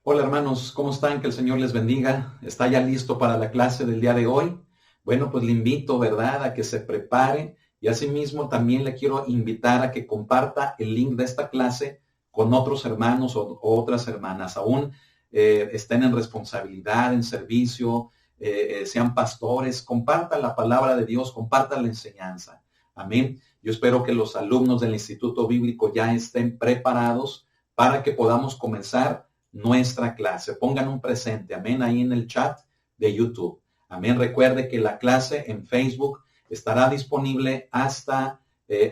Hola hermanos, ¿cómo están? Que el Señor les bendiga. ¿Está ya listo para la clase del día de hoy? Bueno, pues le invito, ¿verdad?, a que se prepare y asimismo también le quiero invitar a que comparta el link de esta clase con otros hermanos o otras hermanas. Aún estén en responsabilidad, en servicio, sean pastores, compartan la palabra de Dios, compartan la enseñanza. Amén. Yo espero que los alumnos del Instituto Bíblico ya estén preparados para que podamos comenzar nuestra clase. Pongan un presente, amén, ahí en el chat de YouTube. Amén. Recuerde que la clase en Facebook estará disponible hasta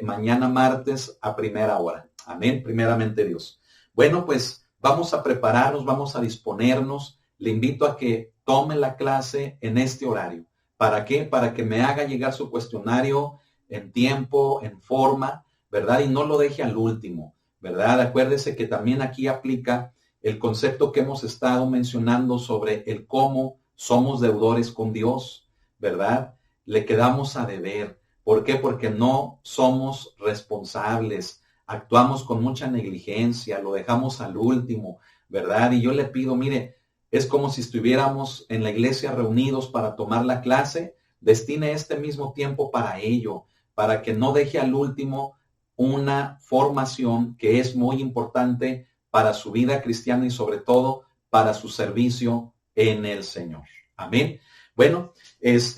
mañana martes a primera hora. Amén. Primeramente Dios. Bueno, pues vamos a prepararnos, vamos a disponernos. Le invito a que tome la clase en este horario. ¿Para qué? Para que me haga llegar su cuestionario en tiempo, en forma, ¿verdad? Y no lo deje al último, ¿verdad? Acuérdese que también aquí aplica el concepto que hemos estado mencionando sobre el cómo somos deudores con Dios, ¿verdad? Le quedamos a deber. ¿Por qué? Porque no somos responsables, actuamos con mucha negligencia, lo dejamos al último, ¿verdad? Y yo le pido, mire, es como si estuviéramos en la iglesia reunidos para tomar la clase, destine este mismo tiempo para ello, para que no deje al último una formación que es muy importante para su vida cristiana y sobre todo para su servicio en el Señor. Amén. Bueno,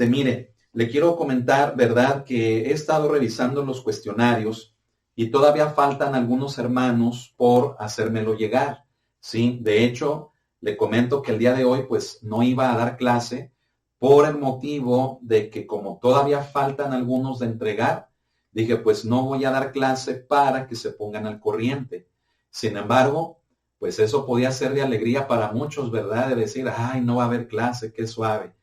mire, le quiero comentar, ¿verdad?, que he estado revisando los cuestionarios y todavía faltan algunos hermanos por hacérmelo llegar. Sí, de hecho, le comento que el día de hoy pues no iba a dar clase por el motivo de que como todavía faltan algunos de entregar, dije pues no voy a dar clase para que se pongan al corriente. Sin embargo, pues eso podía ser de alegría para muchos, ¿verdad? De decir, ay, no va a haber clase, qué suave.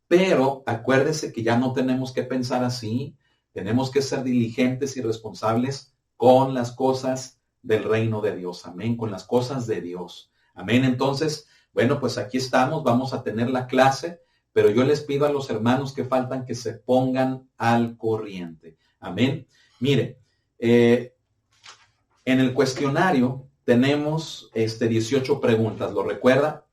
Pero acuérdese que ya no tenemos que pensar así, tenemos que ser diligentes y responsables con las cosas del reino de Dios, amén, con las cosas de Dios, amén. Entonces, bueno, pues aquí estamos, vamos a tener la clase, pero yo les pido a los hermanos que faltan que se pongan al corriente, amén. Mire, en el cuestionario tenemos 18 preguntas, ¿lo recuerda?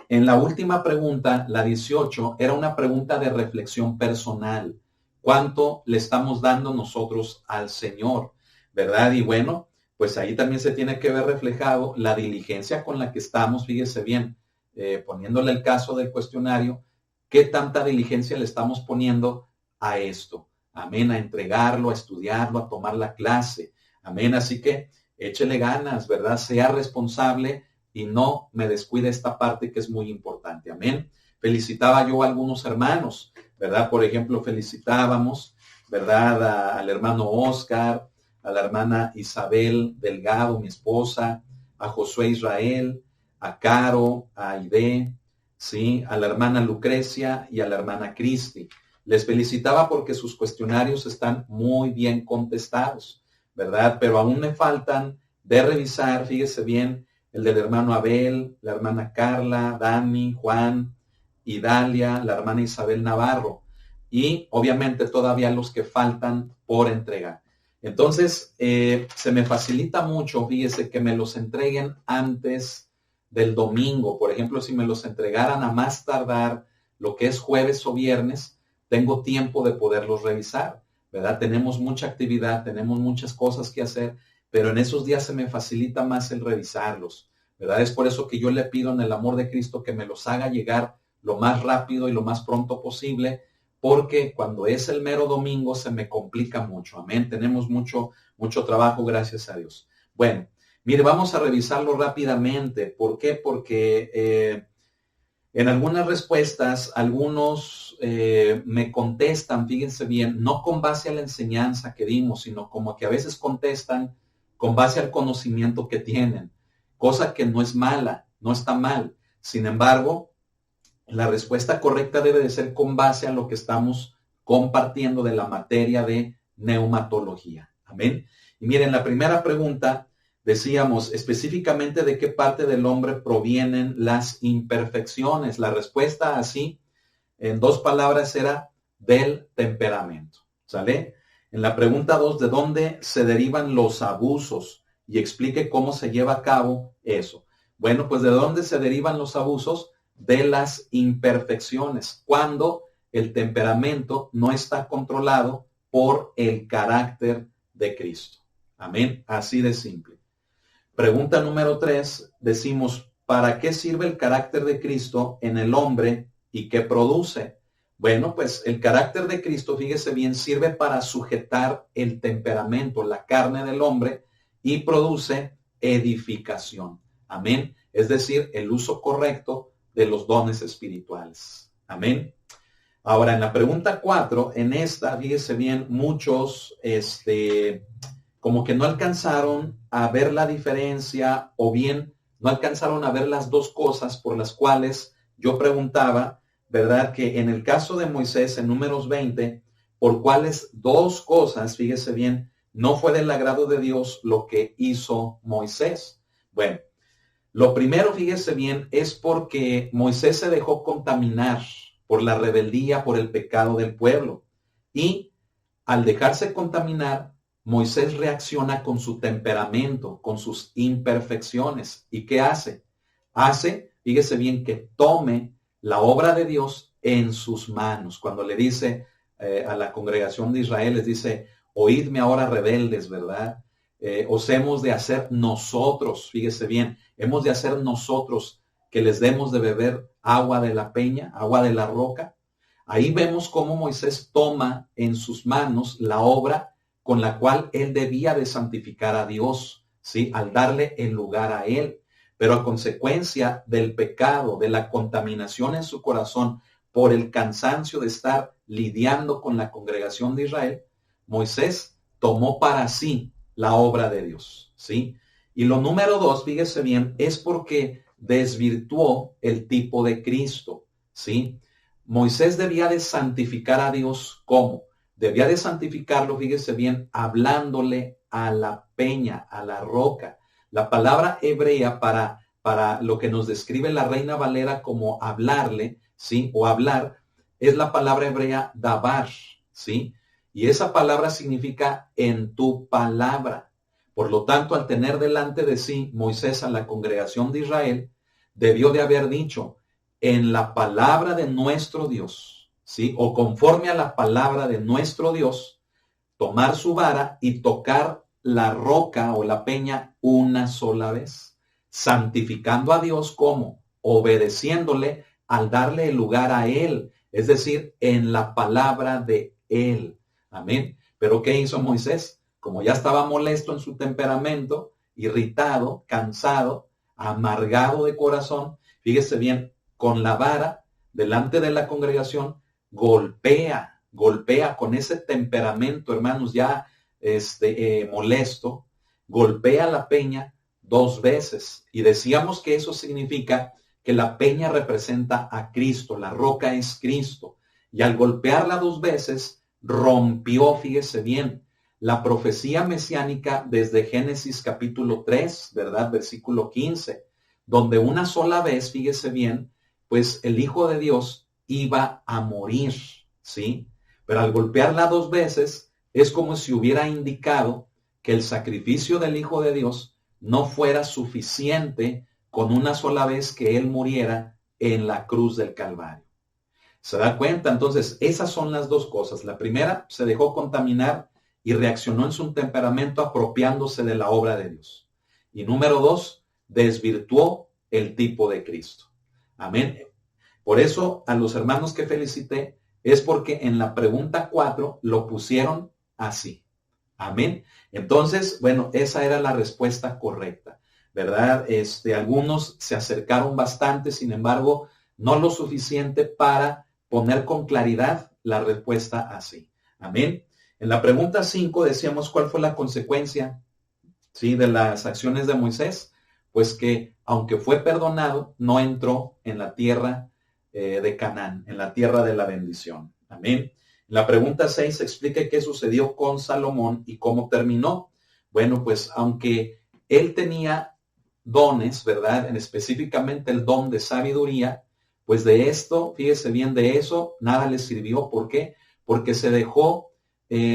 En la última pregunta, la 18, era una pregunta de reflexión personal. ¿Cuánto le estamos dando nosotros al Señor? ¿Verdad? Y bueno, pues ahí también se tiene que ver reflejado la diligencia con la que estamos, fíjese bien, poniéndole el caso del cuestionario, ¿qué tanta diligencia le estamos poniendo a esto? Amén, a entregarlo, a estudiarlo, a tomar la clase. Amén, así que échele ganas, ¿verdad? Sea responsable y no me descuide esta parte que es muy importante. Amén. Felicitaba yo a algunos hermanos, ¿verdad? Por ejemplo, felicitábamos, ¿verdad? Al hermano Oscar, a la hermana Isabel Delgado, mi esposa, a Josué Israel, a Caro, a Aide, ¿sí? A la hermana Lucrecia y a la hermana Cristi. Les felicitaba porque sus cuestionarios están muy bien contestados, ¿verdad? Pero aún me faltan de revisar, fíjese bien, el del hermano Abel, la hermana Carla, Dani, Juan, Idalia, la hermana Isabel Navarro y obviamente todavía los que faltan por entregar. Entonces, se me facilita mucho, fíjese, que me los entreguen antes del domingo. Por ejemplo, si me los entregaran a más tardar lo que es jueves o viernes, tengo tiempo de poderlos revisar, ¿verdad? Tenemos mucha actividad, tenemos muchas cosas que hacer, pero en esos días se me facilita más el revisarlos, ¿verdad? Es por eso que yo le pido en el amor de Cristo que me los haga llegar lo más rápido y lo más pronto posible, porque cuando es el mero domingo se me complica mucho, amén. Tenemos mucho trabajo, gracias a Dios. Bueno, mire, vamos a revisarlo rápidamente. ¿Por qué? Porque en algunas respuestas, algunos me contestan, fíjense bien, no con base a la enseñanza que dimos, sino como que a veces contestan con base al conocimiento que tienen, cosa que no es mala, no está mal. Sin embargo, la respuesta correcta debe de ser con base a lo que estamos compartiendo de la materia de neumatología. Amén. Y miren, la primera pregunta decíamos específicamente de qué parte del hombre provienen las imperfecciones. La respuesta así, en dos palabras, era del temperamento. ¿Sale? En la pregunta 2, ¿de dónde se derivan los abusos? Y explique cómo se lleva a cabo eso. Bueno, pues ¿de dónde se derivan los abusos? De las imperfecciones, cuando el temperamento no está controlado por el carácter de Cristo. Amén. Así de simple. Pregunta número 3, decimos, ¿para qué sirve el carácter de Cristo en el hombre y qué produce? Bueno, pues el carácter de Cristo, fíjese bien, sirve para sujetar el temperamento, la carne del hombre, y produce edificación. Amén. Es decir, el uso correcto de los dones espirituales. Amén. Ahora, en la pregunta 4, en esta, fíjese bien, muchos, como que no alcanzaron a ver la diferencia, o bien no alcanzaron a ver las dos cosas por las cuales yo preguntaba, ¿verdad? Que en el caso de Moisés, en Números 20, por cuáles dos cosas, fíjese bien, no fue del agrado de Dios lo que hizo Moisés. Bueno, lo primero, fíjese bien, es porque Moisés se dejó contaminar por la rebeldía, por el pecado del pueblo. Y al dejarse contaminar, Moisés reacciona con su temperamento, con sus imperfecciones. ¿Y qué hace? Fíjese bien, que tome la obra de Dios en sus manos. Cuando le dice a la congregación de Israel, les dice, oídme ahora rebeldes, ¿verdad? Os hemos de hacer nosotros, fíjese bien, hemos de hacer nosotros que les demos de beber agua de la peña, agua de la roca. Ahí vemos cómo Moisés toma en sus manos la obra con la cual él debía de santificar a Dios, ¿sí? Al darle el lugar a él. Pero a consecuencia del pecado, de la contaminación en su corazón, por el cansancio de estar lidiando con la congregación de Israel, Moisés tomó para sí la obra de Dios, ¿sí? Y lo número 2, fíjese bien, es porque desvirtuó el tipo de Cristo, ¿sí? Moisés debía de santificar a Dios, ¿cómo? Debía de santificarlo, fíjese bien, hablándole a la peña, a la roca. La palabra hebrea para lo que nos describe la Reina Valera como hablarle, ¿sí? O hablar, es la palabra hebrea dabar, ¿sí? Y esa palabra significa en tu palabra. Por lo tanto, al tener delante de sí Moisés a la congregación de Israel, debió de haber dicho, en la palabra de nuestro Dios, ¿sí? O conforme a la palabra de nuestro Dios, tomar su vara y tocar la roca o la peña una sola vez, santificando a Dios como obedeciéndole al darle el lugar a Él, es decir, en la palabra de Él. Amén. Pero ¿qué hizo Moisés? Como ya estaba molesto en su temperamento, irritado, cansado, amargado de corazón, fíjese bien, con la vara delante de la congregación, golpea con ese temperamento, hermanos, ya molesto, golpea la peña 2 veces. Y decíamos que eso significa que la peña representa a Cristo, la roca es Cristo. Y al golpearla 2 veces, rompió, fíjese bien, la profecía mesiánica desde Génesis capítulo 3, ¿verdad? Versículo 15, donde una sola vez, fíjese bien, pues el Hijo de Dios iba a morir, ¿sí? Pero al golpearla 2 veces, es como si hubiera indicado que el sacrificio del Hijo de Dios no fuera suficiente con una sola vez que Él muriera en la cruz del Calvario. ¿Se da cuenta? Entonces, esas son las 2 cosas. La primera, se dejó contaminar y reaccionó en su temperamento apropiándose de la obra de Dios. Y número 2, desvirtuó el tipo de Cristo. Amén. Por eso, a los hermanos que felicité, es porque en la pregunta 4 lo pusieron así. Amén. Entonces, bueno, esa era la respuesta correcta, ¿verdad? Algunos se acercaron bastante, sin embargo, no lo suficiente para poner con claridad la respuesta así. Amén. En la pregunta 5 decíamos cuál fue la consecuencia, ¿sí? De las acciones de Moisés, pues que aunque fue perdonado, no entró en la tierra de Canaán, en la tierra de la bendición. Amén. En la pregunta 6 explica qué sucedió con Salomón y cómo terminó. Bueno, pues aunque él tenía dones, ¿verdad? Específicamente el don de sabiduría, pues de esto, fíjese bien, de eso nada le sirvió. ¿Por qué? Porque se dejó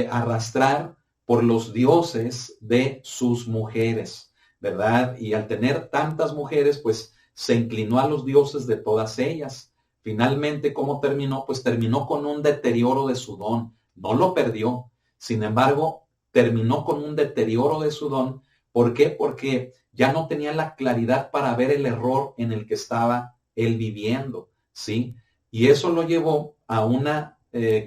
arrastrar por los dioses de sus mujeres. ¿verdad? Y al tener tantas mujeres, pues se inclinó a los dioses de todas ellas. Finalmente, ¿cómo terminó? Pues terminó con un deterioro de su don. No lo perdió. Sin embargo, terminó con un deterioro de su don. ¿Por qué? Porque ya no tenía la claridad para ver el error en el que estaba él viviendo, ¿sí? Y eso lo llevó a una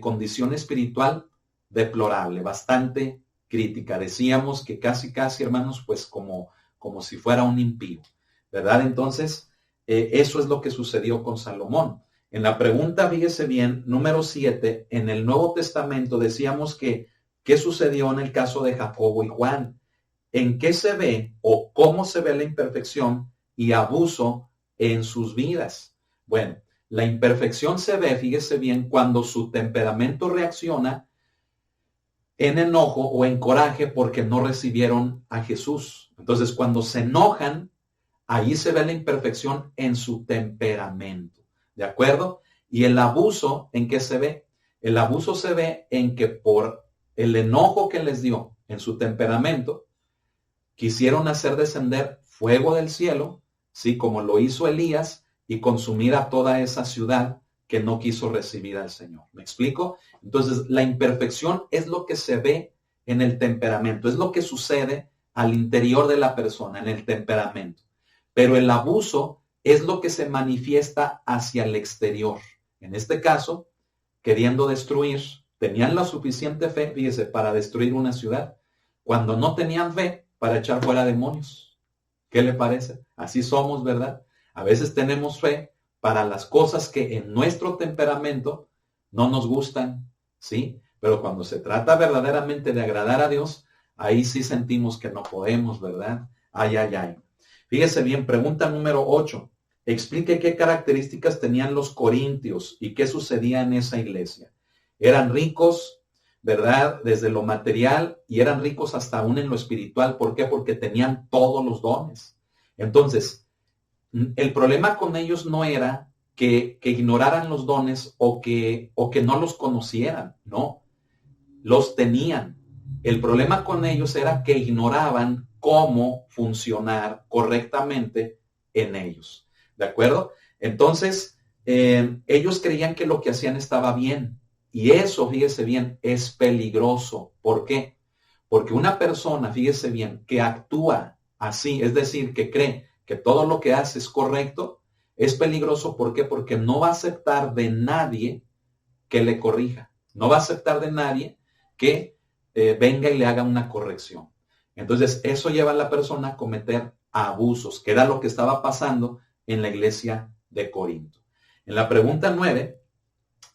condición espiritual deplorable, bastante crítica. Decíamos que casi, hermanos, pues como si fuera un impío, ¿verdad? Entonces, eso es lo que sucedió con Salomón. En la pregunta, fíjese bien, número 7, en el Nuevo Testamento decíamos que, ¿qué sucedió en el caso de Jacobo y Juan? ¿En qué se ve o cómo se ve la imperfección y abuso en sus vidas? Bueno, la imperfección se ve, fíjese bien, cuando su temperamento reacciona en enojo o en coraje porque no recibieron a Jesús. Entonces, cuando se enojan, ahí se ve la imperfección en su temperamento, ¿de acuerdo? Y el abuso, ¿en qué se ve? El abuso se ve en que por el enojo que les dio en su temperamento, quisieron hacer descender fuego del cielo, ¿sí? Como lo hizo Elías, y consumir a toda esa ciudad que no quiso recibir al Señor. ¿Me explico? Entonces, la imperfección es lo que se ve en el temperamento, es lo que sucede al interior de la persona, en el temperamento. Pero el abuso es lo que se manifiesta hacia el exterior. En este caso, queriendo destruir, tenían la suficiente fe, fíjese, para destruir una ciudad, cuando no tenían fe para echar fuera demonios. ¿Qué le parece? Así somos, ¿verdad? A veces tenemos fe para las cosas que en nuestro temperamento no nos gustan, ¿sí? Pero cuando se trata verdaderamente de agradar a Dios, ahí sí sentimos que no podemos, ¿verdad? Ay, ay, ay. Fíjese bien, pregunta número 8. Explique qué características tenían los corintios y qué sucedía en esa iglesia. Eran ricos, ¿verdad? Desde lo material, y eran ricos hasta aún en lo espiritual. ¿Por qué? Porque tenían todos los dones. Entonces, el problema con ellos no era que ignoraran los dones o que no los conocieran, no, los tenían. El problema con ellos era que ignoraban cómo funcionar correctamente en ellos, ¿de acuerdo? Entonces, ellos creían que lo que hacían estaba bien, y eso, fíjese bien, es peligroso. ¿Por qué? Porque una persona, fíjese bien, que actúa así, es decir, que cree que todo lo que hace es correcto, es peligroso. ¿Por qué? Porque no va a aceptar de nadie que le corrija. No va a aceptar de nadie que venga y le haga una corrección. Entonces, eso lleva a la persona a cometer abusos, que era lo que estaba pasando en la iglesia de Corinto. En la pregunta 9,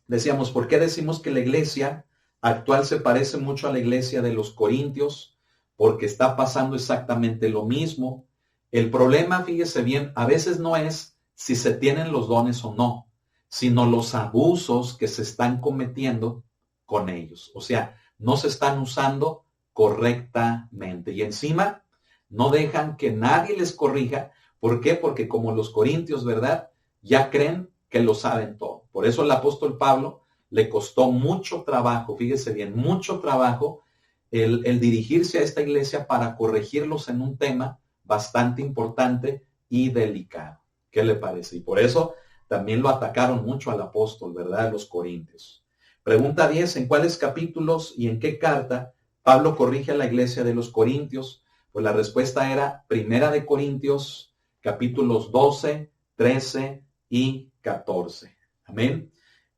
decíamos, ¿por qué decimos que la iglesia actual se parece mucho a la iglesia de los corintios? Porque está pasando exactamente lo mismo. El problema, fíjese bien, a veces no es si se tienen los dones o no, sino los abusos que se están cometiendo con ellos. O sea, no se están usando correctamente. Y encima, no dejan que nadie les corrija. ¿Por qué? Porque como los corintios, ¿verdad? Ya creen que lo saben todo. Por eso el apóstol Pablo le costó mucho trabajo, fíjese bien, mucho trabajo el dirigirse a esta iglesia para corregirlos en un tema bastante importante y delicado. ¿Qué le parece? Y por eso también lo atacaron mucho al apóstol, ¿verdad? Los corintios. Pregunta 10. ¿En cuáles capítulos y en qué carta Pablo corrige a la iglesia de los corintios? Pues la respuesta era Primera de Corintios, capítulos 12, 13 y 14. Amén.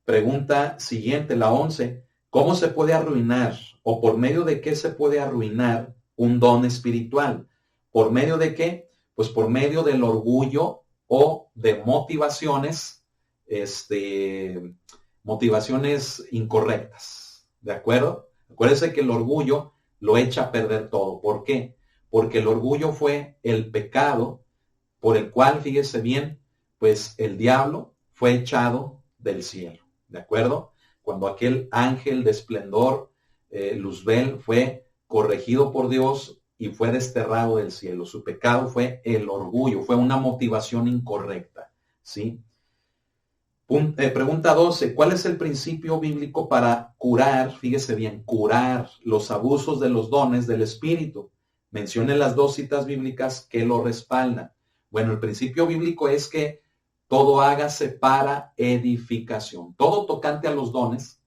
Pregunta siguiente, la 11. ¿Cómo se puede arruinar o por medio de qué se puede arruinar un don espiritual? ¿Por medio de qué? Pues por medio del orgullo o de motivaciones, motivaciones incorrectas. ¿De acuerdo? Acuérdense que el orgullo lo echa a perder todo. ¿Por qué? Porque el orgullo fue el pecado por el cual, fíjese bien, pues el diablo fue echado del cielo. ¿De acuerdo? Cuando aquel ángel de esplendor, Luzbel, fue corregido por Dios y fue desterrado del cielo. Su pecado fue el orgullo, fue una motivación incorrecta, ¿sí? Pregunta 12. ¿Cuál es el principio bíblico para curar, fíjese bien, curar los abusos de los dones del Espíritu? Mencione las dos citas bíblicas que lo respaldan. Bueno, el principio bíblico es que todo hágase para edificación. Todo tocante a los dones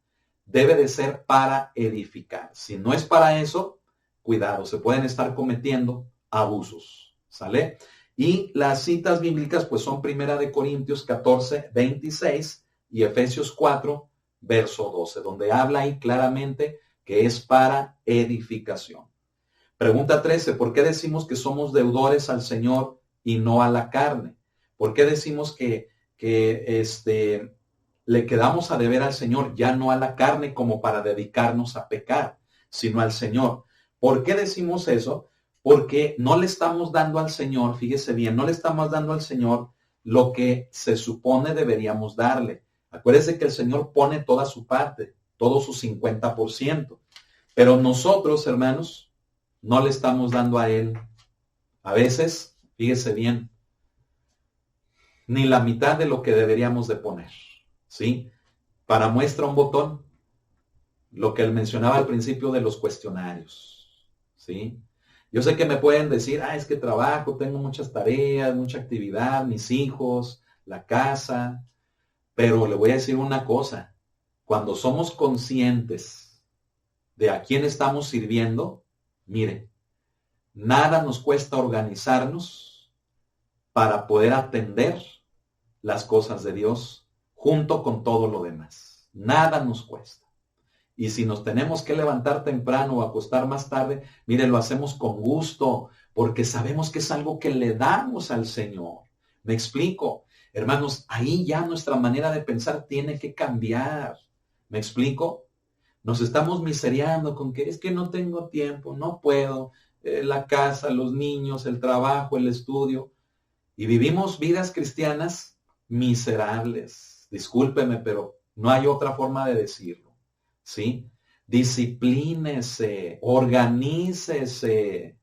debe de ser para edificar. Si no es para eso, cuidado, se pueden estar cometiendo abusos, ¿sale? Y las citas bíblicas pues son 1 Corintios 14, 26 y Efesios 4, verso 12, donde habla ahí claramente que es para edificación. Pregunta 13, ¿por qué decimos que somos deudores al Señor y no a la carne? ¿Por qué decimos que le quedamos a deber al Señor, ya no a la carne como para dedicarnos a pecar, sino al Señor? ¿Por qué decimos eso? Porque no le estamos dando al Señor, fíjese bien, no le estamos dando al Señor lo que se supone deberíamos darle. Acuérdese que el Señor pone toda su parte, todo su 50%. Pero nosotros, hermanos, no le estamos dando a Él. A veces, fíjese bien, ni la mitad de lo que deberíamos de poner, ¿sí? Para muestra un botón, lo que él mencionaba al principio de los cuestionarios, ¿sí? Yo sé que me pueden decir, es que trabajo, tengo muchas tareas, mucha actividad, mis hijos, la casa, pero le voy a decir una cosa, cuando somos conscientes de a quién estamos sirviendo, mire, nada nos cuesta organizarnos para poder atender las cosas de Dios junto con todo lo demás. Nada nos cuesta. Y si nos tenemos que levantar temprano o acostar más tarde, mire, lo hacemos con gusto, porque sabemos que es algo que le damos al Señor. ¿Me explico? Hermanos, ahí ya nuestra manera de pensar tiene que cambiar. ¿Me explico? Nos estamos miseriando con que es que no tengo tiempo, no puedo, la casa, los niños, el trabajo, el estudio. Y vivimos vidas cristianas miserables. Discúlpeme, pero no hay otra forma de decirlo. ¿Sí? Disciplínese, organícese.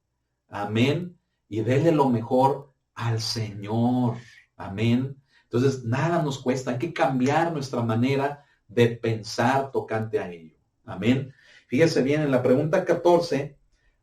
Amén. Y déle lo mejor al Señor. Amén. Entonces, nada nos cuesta. Hay que cambiar nuestra manera de pensar tocante a ello. Amén. Fíjese bien, en la pregunta 14,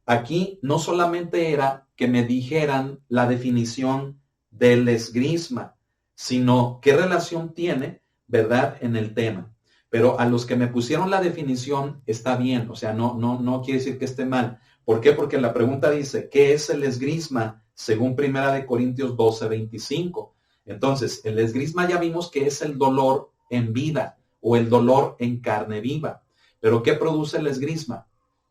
aquí no solamente era que me dijeran la definición del esgrisma, sino qué relación tiene, ¿verdad?, en el tema. Pero a los que me pusieron la definición está bien, o sea, no quiere decir que esté mal. ¿Por qué? Porque la pregunta dice, ¿qué es el esgrisma? Según 1 Corintios 12, 25. Entonces, el esgrisma ya vimos que es el dolor en vida o el dolor en carne viva. Pero ¿qué produce el esgrisma?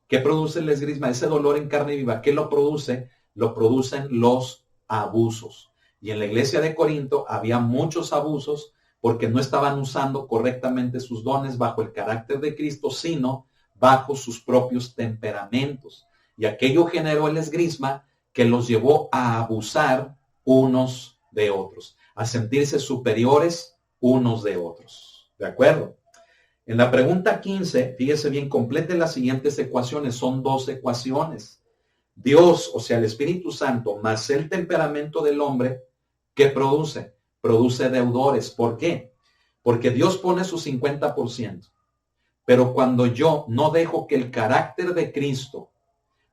¿Qué produce el esgrisma? Ese dolor en carne viva, ¿qué lo produce? Lo producen los abusos. Y en la iglesia de Corinto había muchos abusos porque no estaban usando correctamente sus dones bajo el carácter de Cristo, sino bajo sus propios temperamentos. Y aquello generó el esgrisma que los llevó a abusar unos de otros, a sentirse superiores unos de otros. ¿De acuerdo? En la pregunta 15, fíjese bien, complete las siguientes ecuaciones. Son 2 ecuaciones. Dios, o sea, el Espíritu Santo, más el temperamento del hombre, ¿qué produce? Produce deudores. ¿Por qué? Porque Dios pone su 50%. Pero cuando yo no dejo que el carácter de Cristo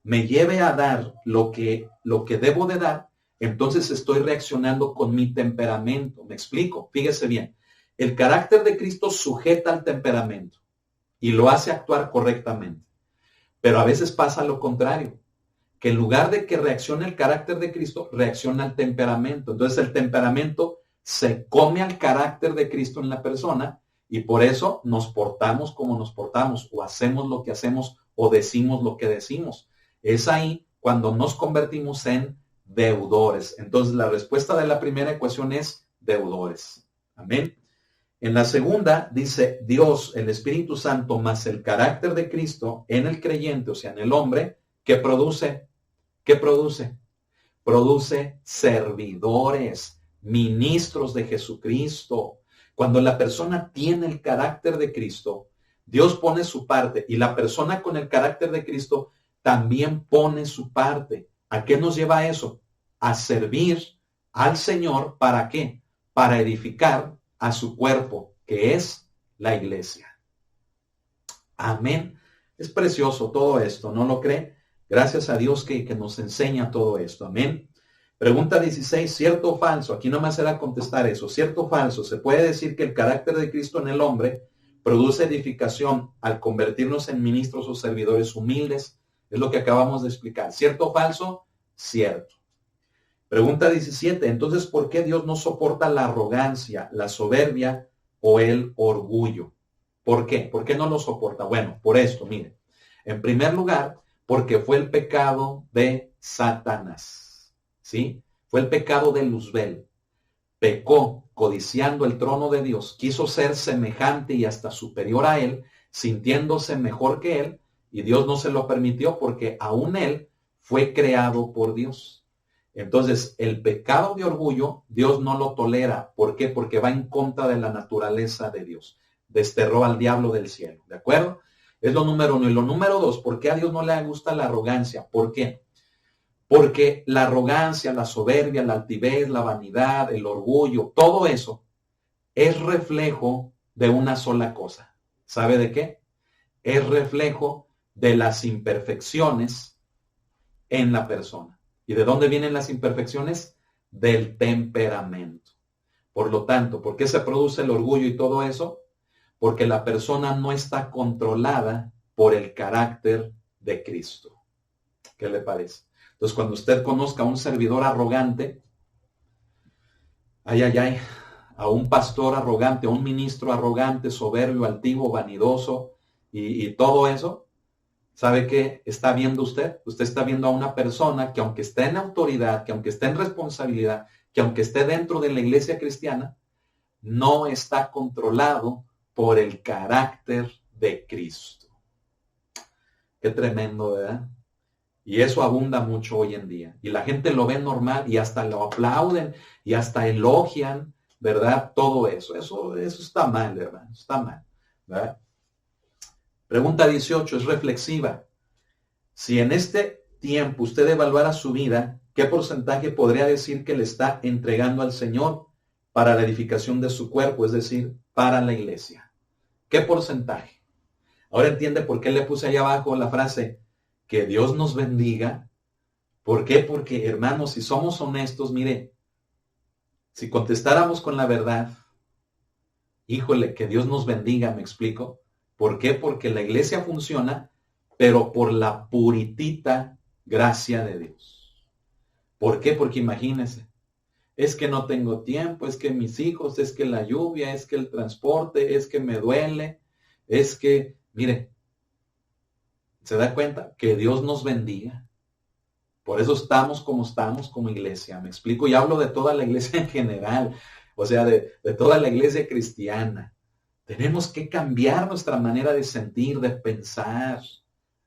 me lleve a dar lo que debo de dar, entonces estoy reaccionando con mi temperamento. ¿Me explico? Fíjese bien. El carácter de Cristo sujeta al temperamento y lo hace actuar correctamente. Pero a veces pasa lo contrario, que en lugar de que reaccione el carácter de Cristo, reacciona el temperamento. Entonces el temperamento se come al carácter de Cristo en la persona y por eso nos portamos como nos portamos o hacemos lo que hacemos o decimos lo que decimos. Es ahí cuando nos convertimos en deudores. Entonces la respuesta de la primera ecuación es deudores. Amén. En la segunda dice Dios, el Espíritu Santo, más el carácter de Cristo en el creyente, o sea, en el hombre, ¿qué produce? ¿Qué produce? Produce servidores, ministros de Jesucristo. Cuando la persona tiene el carácter de Cristo, Dios pone su parte y la persona con el carácter de Cristo también pone su parte. ¿A qué nos lleva eso? A servir al Señor, ¿para qué? Para edificar a su cuerpo, que es la iglesia. Amén. Es precioso todo esto, ¿no lo cree? Gracias a Dios que nos enseña todo esto. Amén. Pregunta 16, ¿cierto o falso? Aquí no me será contestar eso. ¿Cierto o falso? Se puede decir que el carácter de Cristo en el hombre produce edificación al convertirnos en ministros o servidores humildes. Es lo que acabamos de explicar. ¿Cierto o falso? Cierto. Pregunta 17, entonces, ¿por qué Dios no soporta la arrogancia, la soberbia o el orgullo? ¿Por qué? ¿Por qué no lo soporta? Bueno, por esto, miren. En primer lugar, porque fue el pecado de Satanás, ¿sí? Fue el pecado de Luzbel. Pecó codiciando el trono de Dios, quiso ser semejante y hasta superior a él, sintiéndose mejor que él, y Dios no se lo permitió porque aún él fue creado por Dios. Entonces, el pecado de orgullo, Dios no lo tolera. ¿Por qué? Porque va en contra de la naturaleza de Dios. Desterró al diablo del cielo, ¿de acuerdo? Es lo número uno. Y lo número dos, ¿por qué a Dios no le gusta la arrogancia? ¿Por qué? Porque la arrogancia, la soberbia, la altivez, la vanidad, el orgullo, todo eso es reflejo de una sola cosa. ¿Sabe de qué? Es reflejo de las imperfecciones en la persona. ¿Y de dónde vienen las imperfecciones? Del temperamento. Por lo tanto, ¿por qué se produce el orgullo y todo eso? Porque la persona no está controlada por el carácter de Cristo. ¿Qué le parece? Entonces, cuando usted conozca a un servidor arrogante, a un pastor arrogante, a un ministro arrogante, soberbio, altivo, vanidoso y todo eso, ¿sabe qué está viendo usted? Usted está viendo a una persona que aunque esté en autoridad, que aunque esté en responsabilidad, que aunque esté dentro de la iglesia cristiana, no está controlado por el carácter de Cristo. Qué tremendo, ¿verdad? Y eso abunda mucho hoy en día. Y la gente lo ve normal y hasta lo aplauden y hasta elogian, ¿verdad? Todo eso. Eso está mal, ¿verdad? Está mal, ¿verdad? Pregunta 18, es reflexiva. Si en este tiempo usted evaluara su vida, ¿qué porcentaje podría decir que le está entregando al Señor para la edificación de su cuerpo, es decir, para la iglesia? ¿Qué porcentaje? Ahora entiende por qué le puse ahí abajo la frase, que Dios nos bendiga. ¿Por qué? Porque, hermanos, si somos honestos, mire, si contestáramos con la verdad, híjole, que Dios nos bendiga, ¿me explico? ¿Por qué? Porque la iglesia funciona, pero por la puritita gracia de Dios. ¿Por qué? Porque imagínense, es que no tengo tiempo, es que mis hijos, es que la lluvia, es que el transporte, es que me duele, es que, mire, ¿se da cuenta? Que Dios nos bendiga. Por eso estamos como iglesia, me explico, y hablo de toda la iglesia en general, o sea, de toda la iglesia cristiana. Tenemos que cambiar nuestra manera de sentir, de pensar.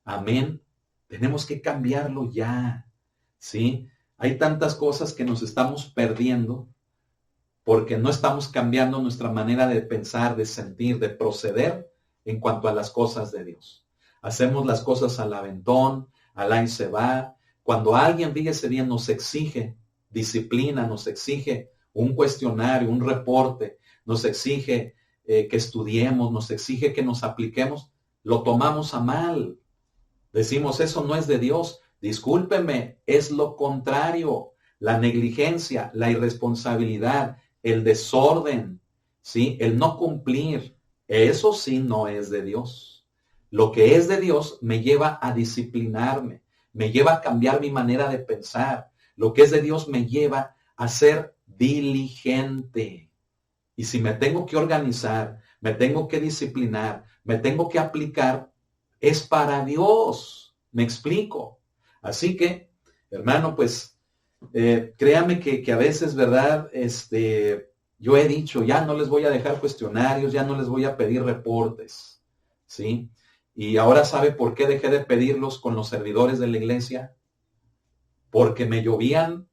Amén. Tenemos que cambiarlo ya. ¿Sí? Hay tantas cosas que nos estamos perdiendo porque no estamos cambiando nuestra manera de pensar, de sentir, de proceder en cuanto a las cosas de Dios. Hacemos las cosas al aventón, al ahí se va. Cuando alguien, fíjese bien, nos exige disciplina, nos exige un cuestionario, un reporte, nos exige que estudiemos, nos exige que nos apliquemos, lo tomamos a mal. Decimos, eso no es de Dios. Discúlpeme, es lo contrario. La negligencia, la irresponsabilidad, el desorden, ¿sí? El no cumplir, eso sí no es de Dios. Lo que es de Dios me lleva a disciplinarme, me lleva a cambiar mi manera de pensar. Lo que es de Dios me lleva a ser diligente. Y si me tengo que organizar, me tengo que disciplinar, me tengo que aplicar, es para Dios. ¿Me explico? Así que, hermano, pues, créame que a veces, ¿verdad? Yo he dicho, ya no les voy a dejar cuestionarios, ya no les voy a pedir reportes, ¿sí? Y ahora, ¿sabe por qué dejé de pedirlos con los servidores de la iglesia? Porque me llovían,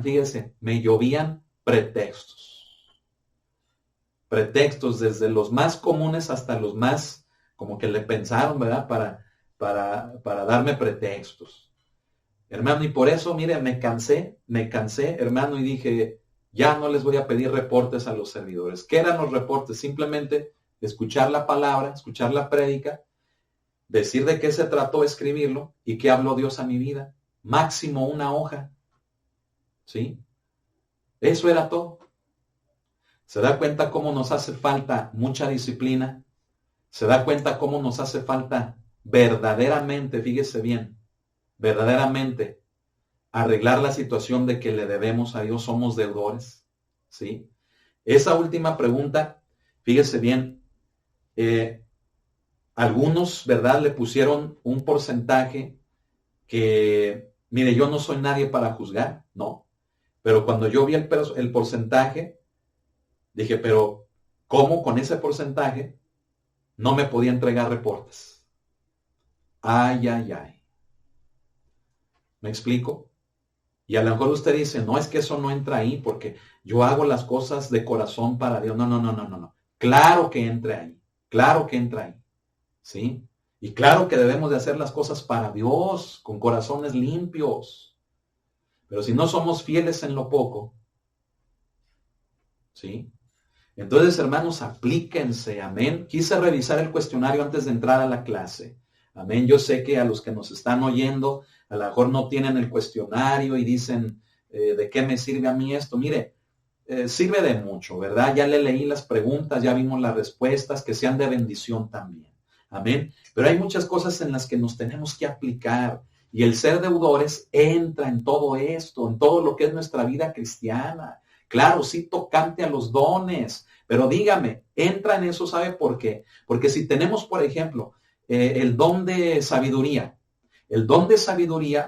fíjese, me llovían pretextos. Pretextos desde los más comunes hasta los más, como que le pensaron, ¿verdad? Para darme pretextos. Hermano, y por eso, mire, me cansé, hermano, y dije, ya no les voy a pedir reportes a los servidores. ¿Qué eran los reportes? Simplemente escuchar la palabra, escuchar la prédica, decir de qué se trató, escribirlo, y qué habló Dios a mi vida. Máximo una hoja. ¿Sí? Eso era todo. ¿Se da cuenta cómo nos hace falta mucha disciplina? ¿Se da cuenta cómo nos hace falta verdaderamente, fíjese bien, verdaderamente arreglar la situación de que le debemos a Dios, somos deudores? ¿Sí? Esa última pregunta, fíjese bien, algunos, ¿verdad?, le pusieron un porcentaje que, mire, yo no soy nadie para juzgar, no, pero cuando yo vi el porcentaje, dije, pero ¿cómo con ese porcentaje no me podía entregar reportes? Ay, ay, ay. ¿Me explico? Y a lo mejor usted dice, no, es que eso no entra ahí porque yo hago las cosas de corazón para Dios. No, no, no, no, no, no. Claro que entra ahí. Claro que entra ahí. ¿Sí? Y claro que debemos de hacer las cosas para Dios, con corazones limpios. Pero si no somos fieles en lo poco, ¿sí? Entonces, hermanos, aplíquense, amén. Quise revisar el cuestionario antes de entrar a la clase. Amén. Yo sé que a los que nos están oyendo, a lo mejor no tienen el cuestionario y dicen, ¿de qué me sirve a mí esto? Mire, sirve de mucho, ¿verdad? Ya le leí las preguntas, ya vimos las respuestas, que sean de bendición también. Amén. Pero hay muchas cosas en las que nos tenemos que aplicar. Y el ser deudores entra en todo esto, en todo lo que es nuestra vida cristiana. Claro, sí tocante a los dones, pero dígame, entra en eso, ¿sabe por qué? Porque si tenemos, por ejemplo, el don de sabiduría,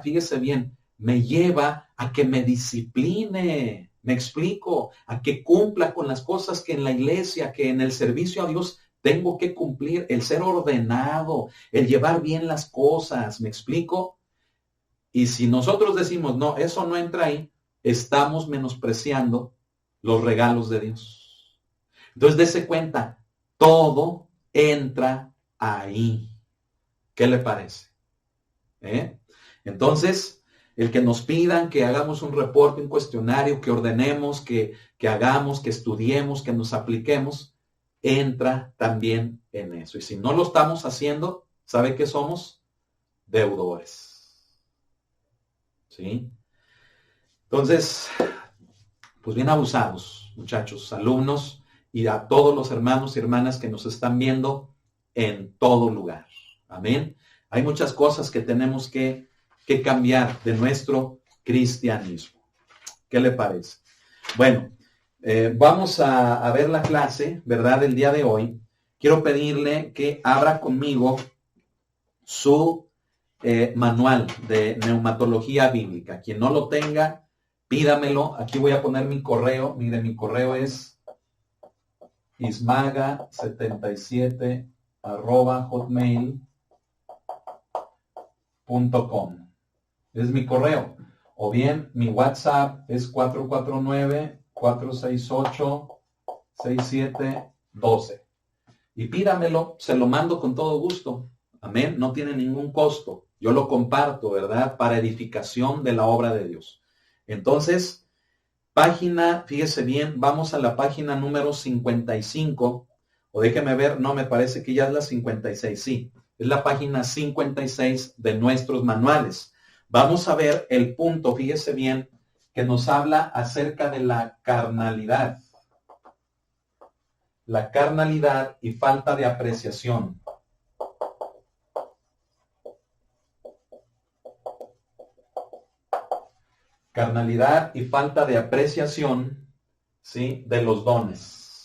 fíjese bien, me lleva a que me discipline, me explico, a que cumpla con las cosas que en la iglesia, que en el servicio a Dios tengo que cumplir, el ser ordenado, el llevar bien las cosas, me explico. Y si nosotros decimos, no, eso no entra ahí, estamos menospreciando los regalos de Dios. Entonces, dése cuenta, todo entra ahí. ¿Qué le parece? Entonces, el que nos pidan que hagamos un reporte, un cuestionario, que ordenemos, que hagamos, que estudiemos, que nos apliquemos, entra también en eso. Y si no lo estamos haciendo, ¿sabe qué somos? Deudores. ¿Sí? Entonces, pues bien abusados, muchachos, alumnos y a todos los hermanos y hermanas que nos están viendo en todo lugar. Amén. Hay muchas cosas que tenemos que cambiar de nuestro cristianismo. ¿Qué le parece? Bueno, vamos a ver la clase, ¿verdad?, del día de hoy. Quiero pedirle que abra conmigo su manual de neumatología bíblica. Quien no lo tenga, pídamelo. Aquí voy a poner mi correo. Mire, mi correo es ismaga77@hotmail.com. Es mi correo. O bien, mi WhatsApp es 449-468-6712. Y pídamelo, se lo mando con todo gusto. Amén, no tiene ningún costo. Yo lo comparto, ¿verdad?, para edificación de la obra de Dios. Entonces, página, fíjese bien, vamos a la página número 55, o déjeme ver, no, me parece que ya es la 56, sí, es la página 56 de nuestros manuales. Vamos a ver el punto, fíjese bien, que nos habla acerca de la carnalidad. La carnalidad y falta de apreciación. Carnalidad y falta de apreciación, ¿sí?, de los dones.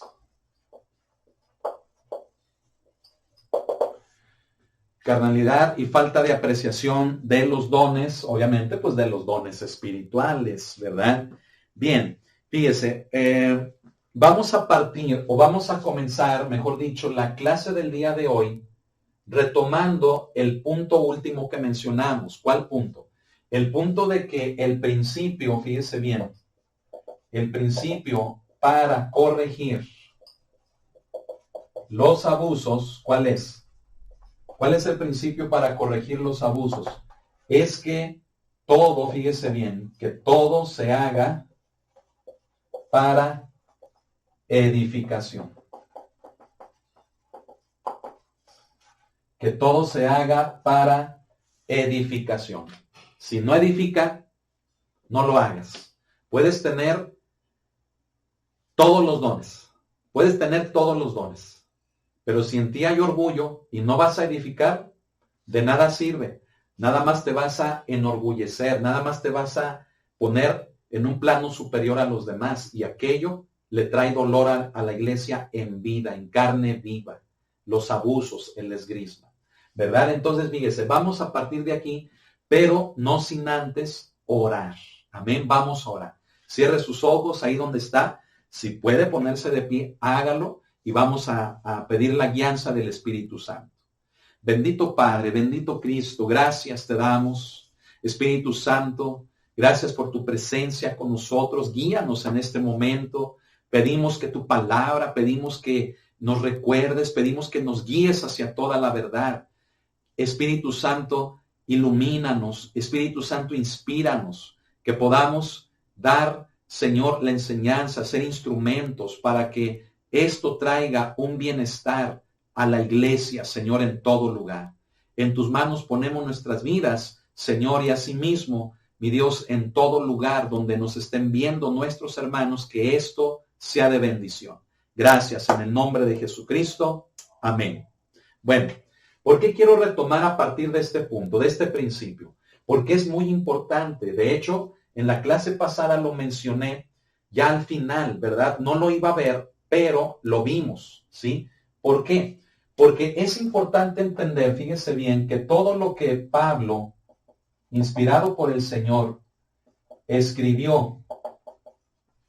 Carnalidad y falta de apreciación de los dones, obviamente, pues de los dones espirituales, ¿verdad? Bien, fíjese, vamos a partir, o vamos a comenzar, mejor dicho, la clase del día de hoy, retomando el punto último que mencionamos. ¿Cuál punto? El punto de que el principio, fíjese bien, el principio para corregir los abusos, ¿cuál es? ¿Cuál es el principio para corregir los abusos? Es que todo, fíjese bien, que todo se haga para edificación. que todo se haga para edificación. Si no edifica, no lo hagas. Puedes tener todos los dones. Puedes tener todos los dones. Pero si en ti hay orgullo y no vas a edificar, de nada sirve. Nada más te vas a enorgullecer, nada más te vas a poner en un plano superior a los demás. Y aquello le trae dolor a la iglesia en vida, en carne viva. Los abusos, el esgrisma. ¿Verdad? Entonces, fíjese, vamos a partir de aquí, pero no sin antes orar. Amén, vamos a orar. Cierre sus ojos ahí donde está. Si puede ponerse de pie, hágalo y vamos a pedir la guianza del Espíritu Santo. Bendito Padre, bendito Cristo, gracias te damos. Espíritu Santo, gracias por tu presencia con nosotros. Guíanos en este momento. Pedimos que tu palabra, pedimos que nos recuerdes, pedimos que nos guíes hacia toda la verdad. Espíritu Santo, ilumínanos. Espíritu Santo, inspíranos. Que podamos dar, Señor, la enseñanza, ser instrumentos para que esto traiga un bienestar a la iglesia, Señor, en todo lugar. En tus manos ponemos nuestras vidas, Señor, y asimismo, mi Dios, en todo lugar donde nos estén viendo nuestros hermanos, que esto sea de bendición. Gracias, en el nombre de Jesucristo. Amén. Bueno, ¿por qué quiero retomar a partir de este punto, de este principio? Porque es muy importante. De hecho, en la clase pasada lo mencioné ya al final, ¿verdad? No lo iba a ver, pero lo vimos, ¿sí? ¿Por qué? Porque es importante entender, fíjese bien, que todo lo que Pablo, inspirado por el Señor, escribió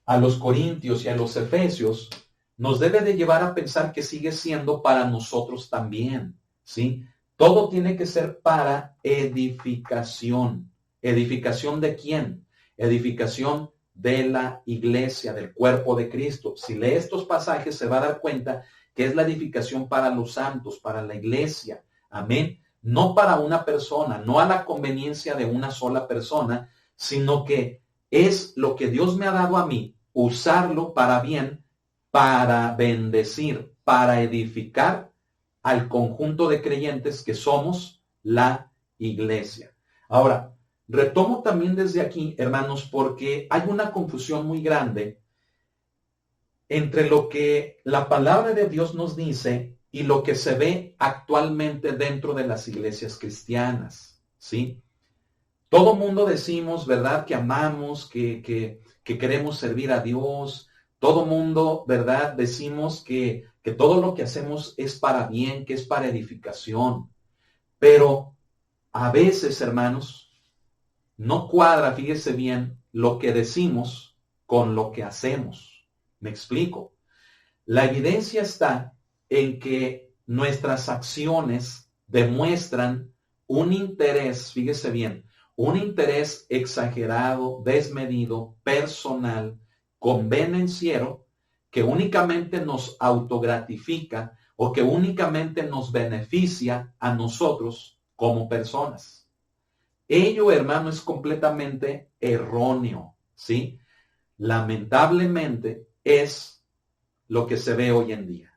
a los Corintios y a los Efesios, nos debe de llevar a pensar que sigue siendo para nosotros también, ¿sí? Todo tiene que ser para edificación. ¿Edificación de quién? Edificación de la iglesia, del cuerpo de Cristo. Si lee estos pasajes se va a dar cuenta que es la edificación para los santos, para la iglesia. Amén. No para una persona, no a la conveniencia de una sola persona, sino que es lo que Dios me ha dado a mí, usarlo para bien, para bendecir, para edificar al conjunto de creyentes que somos la iglesia. Ahora, retomo también desde aquí, hermanos, porque hay una confusión muy grande entre lo que la palabra de Dios nos dice y lo que se ve actualmente dentro de las iglesias cristianas, ¿sí? Todo mundo decimos, ¿verdad?, que amamos, que queremos servir a Dios. Todo mundo, ¿verdad?, decimos que todo lo que hacemos es para bien, que es para edificación. Pero a veces, hermanos, no cuadra, fíjese bien, lo que decimos con lo que hacemos. Me explico. La evidencia está en que nuestras acciones demuestran un interés, fíjese bien, un interés exagerado, desmedido, personal, convenenciero, que únicamente nos autogratifica o que únicamente nos beneficia a nosotros como personas. Ello, hermano, es completamente erróneo, ¿sí? Lamentablemente es lo que se ve hoy en día.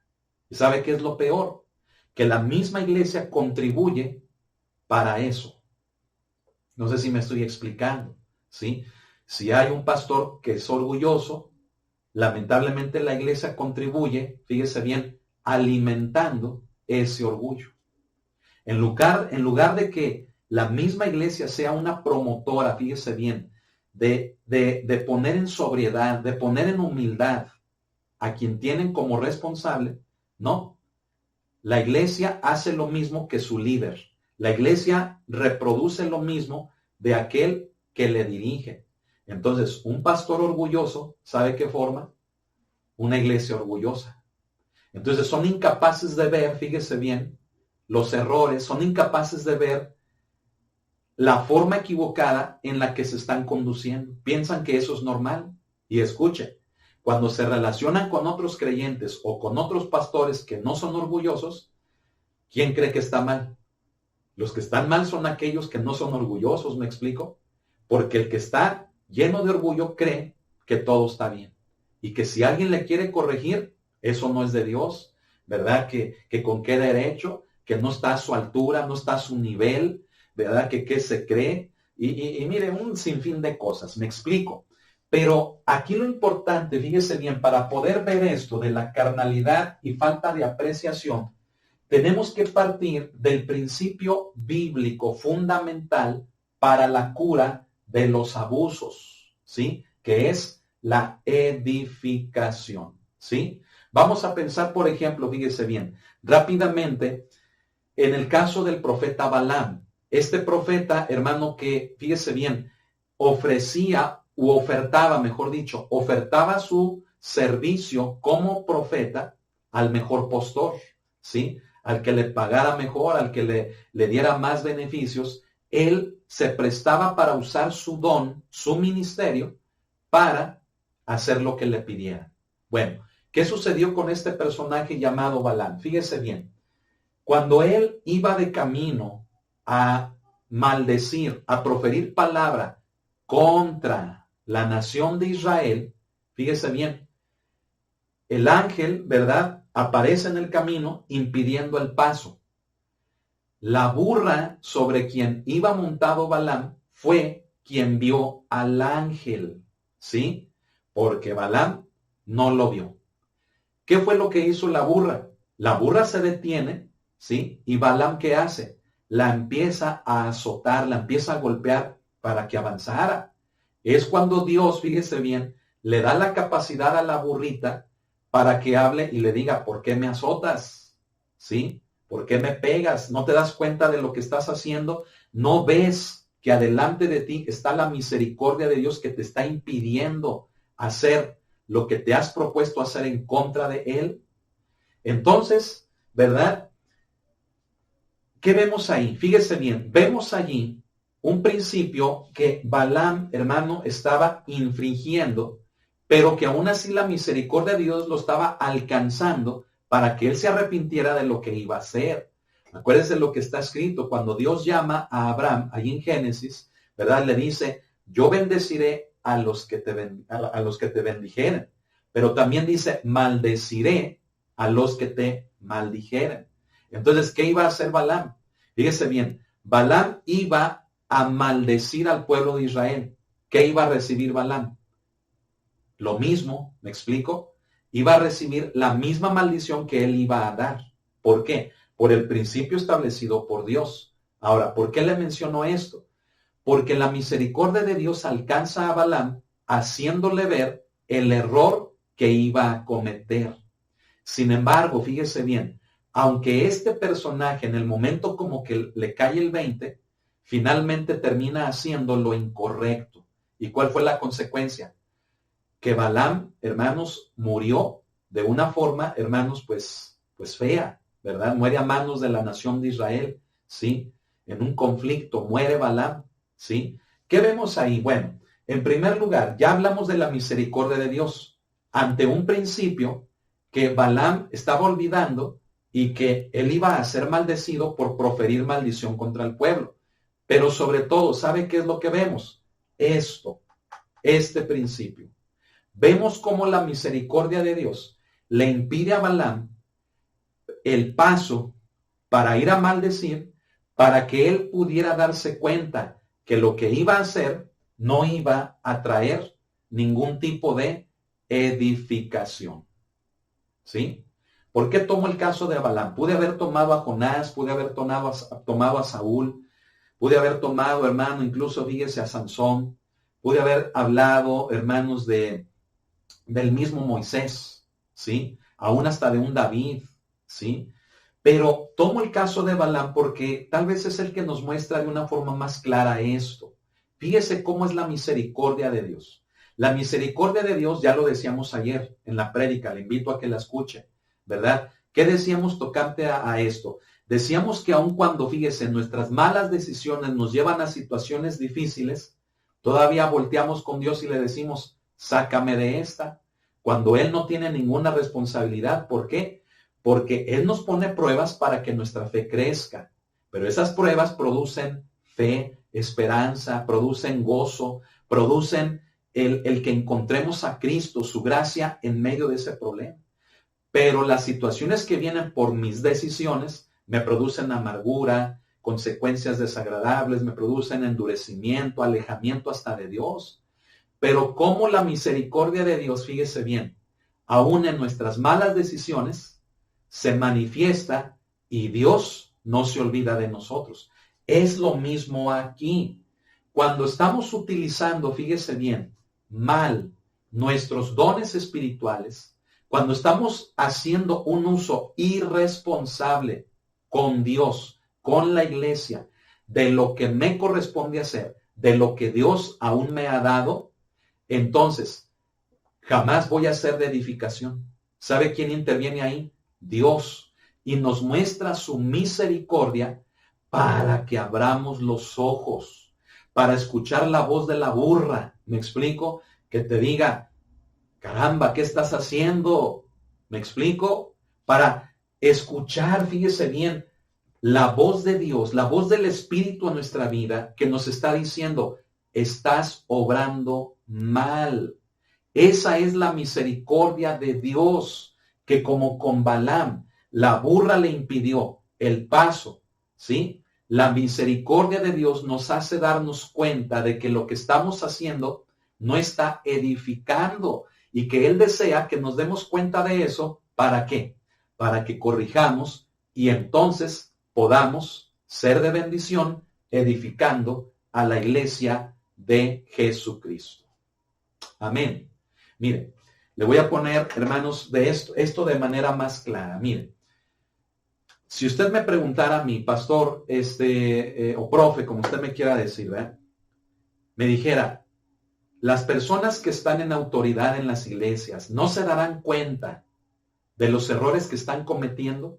¿Y sabe qué es lo peor? Que la misma iglesia contribuye para eso. No sé si me estoy explicando, ¿sí? Si hay un pastor que es orgulloso, lamentablemente la iglesia contribuye, fíjese bien, alimentando ese orgullo. En lugar de que la misma iglesia sea una promotora, fíjese bien, de poner en sobriedad, de poner en humildad a quien tienen como responsable, no. La iglesia hace lo mismo que su líder. La iglesia reproduce lo mismo de aquel que le dirige. Entonces, un pastor orgulloso, ¿sabe qué forma? Una iglesia orgullosa. Entonces, son incapaces de ver, fíjese bien, los errores, son incapaces de ver la forma equivocada en la que se están conduciendo. Piensan que eso es normal. Y escuche, cuando se relacionan con otros creyentes o con otros pastores que no son orgullosos, ¿quién cree que está mal? Los que están mal son aquellos que no son orgullosos, ¿me explico? Porque el que está lleno de orgullo cree que todo está bien. Y que si alguien le quiere corregir, eso no es de Dios, ¿verdad? Que con qué derecho, que no está a su altura, no está a su nivel, ¿verdad? Que qué se cree. Y mire, un sinfín de cosas, me explico. Pero aquí lo importante, fíjese bien, para poder ver esto de la carnalidad y falta de apreciación, tenemos que partir del principio bíblico fundamental para la cura de los abusos, ¿sí? Que es la edificación, ¿sí? Vamos a pensar, por ejemplo, fíjese bien, rápidamente, en el caso del profeta Balaam. Este profeta, hermano, que, fíjese bien, ofrecía u ofertaba, mejor dicho, ofertaba su servicio como profeta al mejor postor, ¿sí? Al que le pagara mejor, al que le diera más beneficios. Él se prestaba para usar su don, su ministerio, para hacer lo que le pidiera. Bueno, ¿qué sucedió con este personaje llamado Balaam? Fíjese bien, cuando él iba de camino a maldecir, a proferir palabra contra la nación de Israel, fíjese bien, el ángel, ¿verdad?, aparece en el camino impidiendo el paso. La burra sobre quien iba montado Balaam fue quien vio al ángel, ¿sí? Porque Balaam no lo vio. ¿Qué fue lo que hizo la burra? La burra se detiene, ¿sí? Y Balaam, ¿qué hace? La empieza a azotar, la empieza a golpear para que avanzara. Es cuando Dios, fíjese bien, le da la capacidad a la burrita para que hable y le diga, ¿por qué me azotas? ¿Sí? ¿Por qué me pegas? ¿No te das cuenta de lo que estás haciendo? ¿No ves que adelante de ti está la misericordia de Dios que te está impidiendo hacer lo que te has propuesto hacer en contra de Él? Entonces, ¿verdad? ¿Qué vemos ahí? Fíjese bien, vemos allí un principio que Balaam, hermano, estaba infringiendo, pero que aún así la misericordia de Dios lo estaba alcanzando para que él se arrepintiera de lo que iba a hacer. Acuérdense lo que está escrito, cuando Dios llama a Abraham, allí en Génesis, ¿verdad? Le dice, yo bendeciré a los que te bendijeren, pero también dice, maldeciré a los que te maldijeren. Entonces, ¿qué iba a hacer Balaam? Fíjese bien, Balaam iba a maldecir al pueblo de Israel. ¿Qué iba a recibir Balaam? Lo mismo, ¿me explico? Iba a recibir la misma maldición que él iba a dar. ¿Por qué? Por el principio establecido por Dios. Ahora, ¿por qué le menciono esto? Porque la misericordia de Dios alcanza a Balaam haciéndole ver el error que iba a cometer. Sin embargo, fíjese bien, aunque este personaje en el momento como que le cae el 20, finalmente termina haciendo lo incorrecto. ¿Y cuál fue la consecuencia? Que Balaam, hermanos, murió de una forma, hermanos, pues fea, ¿verdad? Muere a manos de la nación de Israel, ¿sí? En un conflicto muere Balaam, ¿sí? ¿Qué vemos ahí? Bueno, en primer lugar, ya hablamos de la misericordia de Dios ante un principio que Balaam estaba olvidando y que él iba a ser maldecido por proferir maldición contra el pueblo. Pero sobre todo, ¿sabe qué es lo que vemos? Este principio. Vemos cómo la misericordia de Dios le impide a Balaam el paso para ir a maldecir, para que él pudiera darse cuenta que lo que iba a hacer no iba a traer ningún tipo de edificación. ¿Sí? ¿Por qué tomo el caso de Balaam? Pude haber tomado a Jonás, pude haber tomado a Saúl, pude haber tomado, hermano, incluso fíjese a Sansón, pude haber hablado, hermanos, del mismo Moisés, ¿sí? Aún hasta de un David, ¿sí? Pero tomo el caso de Balaam porque tal vez es el que nos muestra de una forma más clara esto. Fíjese cómo es la misericordia de Dios. La misericordia de Dios, ya lo decíamos ayer en la prédica, le invito a que la escuche, ¿verdad? ¿Qué decíamos tocante a esto? Decíamos que aun cuando, fíjese, nuestras malas decisiones nos llevan a situaciones difíciles, todavía volteamos con Dios y le decimos, sácame de esta, cuando Él no tiene ninguna responsabilidad. ¿Por qué? Porque Él nos pone pruebas para que nuestra fe crezca, pero esas pruebas producen fe, esperanza, producen gozo, producen el que encontremos a Cristo, su gracia en medio de ese problema. Pero las situaciones que vienen por mis decisiones me producen amargura, consecuencias desagradables, me producen endurecimiento, alejamiento hasta de Dios. Pero como la misericordia de Dios, fíjese bien, aún en nuestras malas decisiones, se manifiesta y Dios no se olvida de nosotros. Es lo mismo aquí. Cuando estamos utilizando, fíjese bien, mal nuestros dones espirituales, cuando estamos haciendo un uso irresponsable con Dios, con la iglesia, de lo que me corresponde hacer, de lo que Dios aún me ha dado, entonces jamás voy a ser de edificación. ¿Sabe quién interviene ahí? Dios. Y nos muestra su misericordia para que abramos los ojos, para escuchar la voz de la burra. ¿Me explico? Que te diga, caramba, ¿qué estás haciendo? ¿Me explico? Para escuchar, fíjese bien, la voz de Dios, la voz del Espíritu en nuestra vida que nos está diciendo, estás obrando mal. Esa es la misericordia de Dios, que como con Balaam, la burra le impidió el paso, ¿sí? La misericordia de Dios nos hace darnos cuenta de que lo que estamos haciendo no está edificando y que Él desea que nos demos cuenta de eso. ¿Para qué? Para que corrijamos y entonces podamos ser de bendición edificando a la iglesia de Jesucristo. Amén. Miren, le voy a poner, hermanos, de esto de manera más clara. Miren, si usted me preguntara a mí, pastor, o profe, como usted me quiera decir, ¿verdad? Me dijera, las personas que están en autoridad en las iglesias no se darán cuenta de los errores que están cometiendo.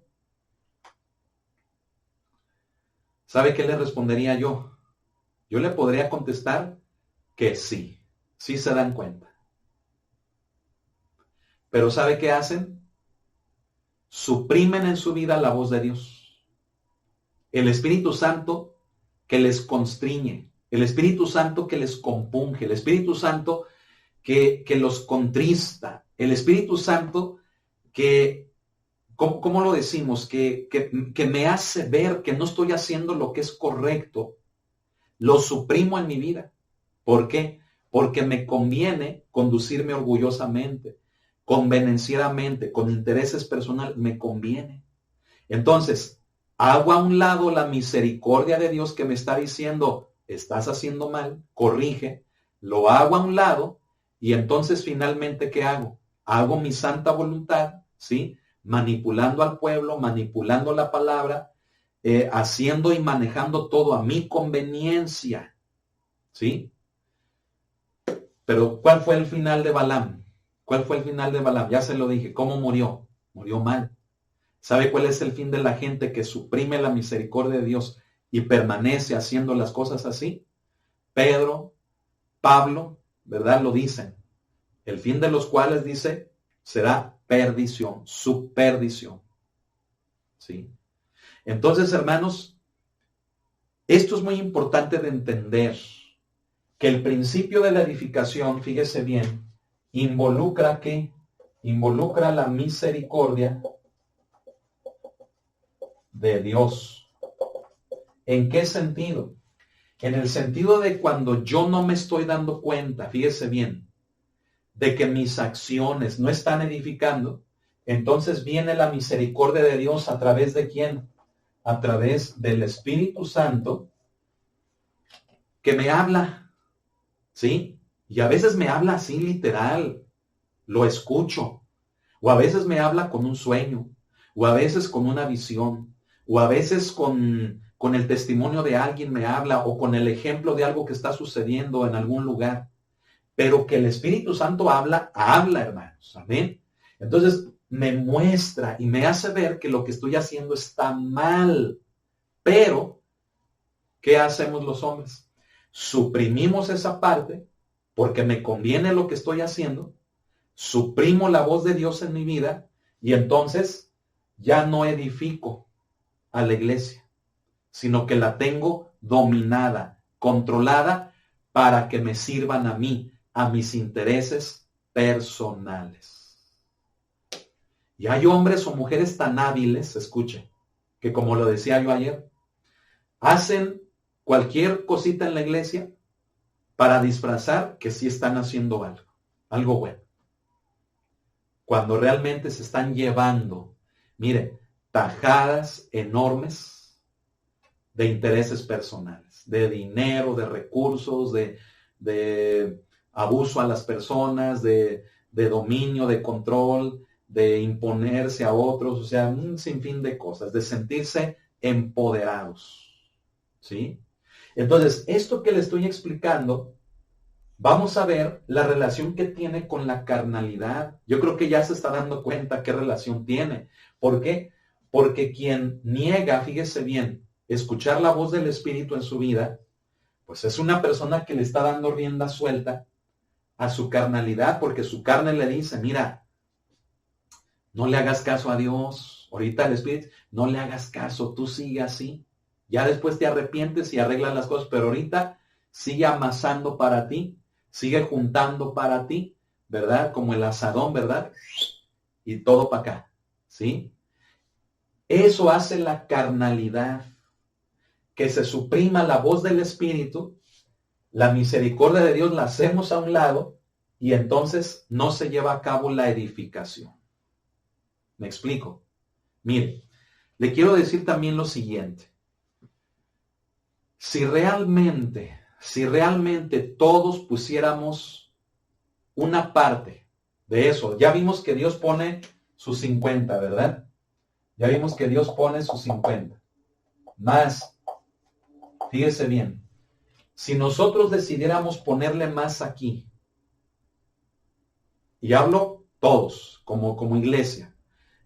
¿Sabe qué le respondería yo? Yo le podría contestar que sí se dan cuenta. Pero ¿sabe qué hacen? Suprimen en su vida la voz de Dios. El Espíritu Santo que les constriñe, el Espíritu Santo que les compunge, el Espíritu Santo que los contrista, el Espíritu Santo que, ¿cómo lo decimos? Que me hace ver que no estoy haciendo lo que es correcto. Lo suprimo en mi vida. ¿Por qué? Porque me conviene conducirme orgullosamente, convenencieramente, con intereses personales, me conviene. Entonces, hago a un lado la misericordia de Dios que me está diciendo, estás haciendo mal, corrige, lo hago a un lado y entonces finalmente, ¿qué hago? Hago mi santa voluntad, ¿sí? Manipulando al pueblo, manipulando la palabra, haciendo y manejando todo a mi conveniencia, ¿sí? Pero ¿cuál fue el final de Balaam? ¿Cuál fue el final de Balaam? Ya se lo dije. ¿Cómo murió? Murió mal. ¿Sabe cuál es el fin de la gente que suprime la misericordia de Dios y permanece haciendo las cosas así? Pedro, Pablo, ¿verdad? Lo dicen. El fin de los cuales, dice, será perdición, su perdición. ¿Sí? Entonces, hermanos, esto es muy importante de entender, que el principio de la edificación, fíjese bien, involucra ¿qué? Involucra la misericordia de Dios. ¿En qué sentido? En el sentido de cuando yo no me estoy dando cuenta, fíjese bien, de que mis acciones no están edificando, entonces viene la misericordia de Dios a través de ¿quién? A través del Espíritu Santo que me habla. ¿Sí? Y a veces me habla así literal, lo escucho, o a veces me habla con un sueño, o a veces con una visión, o a veces con el testimonio de alguien me habla, o con el ejemplo de algo que está sucediendo en algún lugar. Pero que el Espíritu Santo habla, hermanos, amén. Entonces me muestra y me hace ver que lo que estoy haciendo está mal. Pero, ¿qué hacemos los hombres? Suprimimos esa parte porque me conviene lo que estoy haciendo, suprimo la voz de Dios en mi vida y entonces ya no edifico a la iglesia, sino que la tengo dominada, controlada para que me sirvan a mí, a mis intereses personales. Y hay hombres o mujeres tan hábiles, escuchen, que, como lo decía yo ayer, hacen cualquier cosita en la iglesia para disfrazar que sí están haciendo algo bueno. Cuando realmente se están llevando, mire, tajadas enormes de intereses personales, de dinero, de recursos, de abuso a las personas, de dominio, de control, de imponerse a otros, o sea, un sinfín de cosas, de sentirse empoderados, ¿sí? Entonces, esto que le estoy explicando, vamos a ver la relación que tiene con la carnalidad. Yo creo que ya se está dando cuenta qué relación tiene. ¿Por qué? Porque quien niega, fíjese bien, escuchar la voz del Espíritu en su vida, pues es una persona que le está dando rienda suelta a su carnalidad, porque su carne le dice, mira, no le hagas caso a Dios. Ahorita el Espíritu, no le hagas caso, tú sigue así. Ya después te arrepientes y arreglas las cosas, pero ahorita sigue amasando para ti, sigue juntando para ti, ¿verdad? Como el asadón, ¿verdad? Y todo para acá, ¿sí? Eso hace la carnalidad, que se suprima la voz del Espíritu, la misericordia de Dios la hacemos a un lado y entonces no se lleva a cabo la edificación. ¿Me explico? Mire, le quiero decir también lo siguiente. Si realmente todos pusiéramos una parte de eso, ya vimos que Dios pone sus 50, ¿verdad? Ya vimos que Dios pone sus 50. Más, fíjese bien, si nosotros decidiéramos ponerle más aquí, y hablo todos, como iglesia,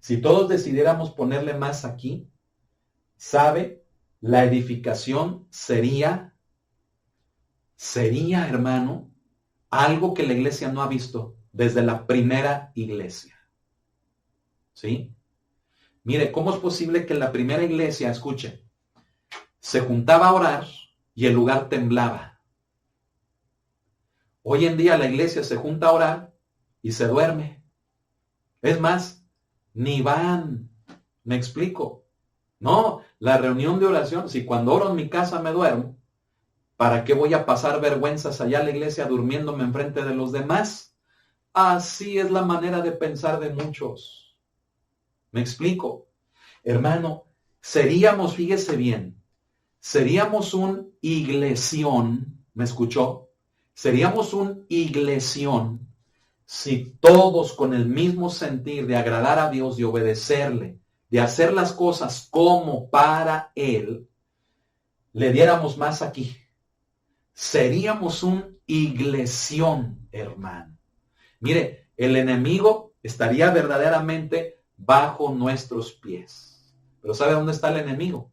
si todos decidiéramos ponerle más aquí, ¿sabe? La edificación sería, hermano, algo que la iglesia no ha visto desde la primera iglesia. ¿Sí? Mire, ¿cómo es posible que la primera iglesia, escuche, se juntaba a orar y el lugar temblaba? Hoy en día la iglesia se junta a orar y se duerme. Es más, ni van. ¿Me explico? No, la reunión de oración, si cuando oro en mi casa me duermo, ¿para qué voy a pasar vergüenzas allá a la iglesia durmiéndome enfrente de los demás? Así es la manera de pensar de muchos. ¿Me explico? Hermano, seríamos, fíjese bien, seríamos un iglesión, ¿me escuchó? Seríamos un iglesión si todos con el mismo sentir de agradar a Dios, de obedecerle, de hacer las cosas como para Él, le diéramos más aquí. Seríamos un iglesión, hermano. Mire, el enemigo estaría verdaderamente bajo nuestros pies. Pero ¿sabe dónde está el enemigo?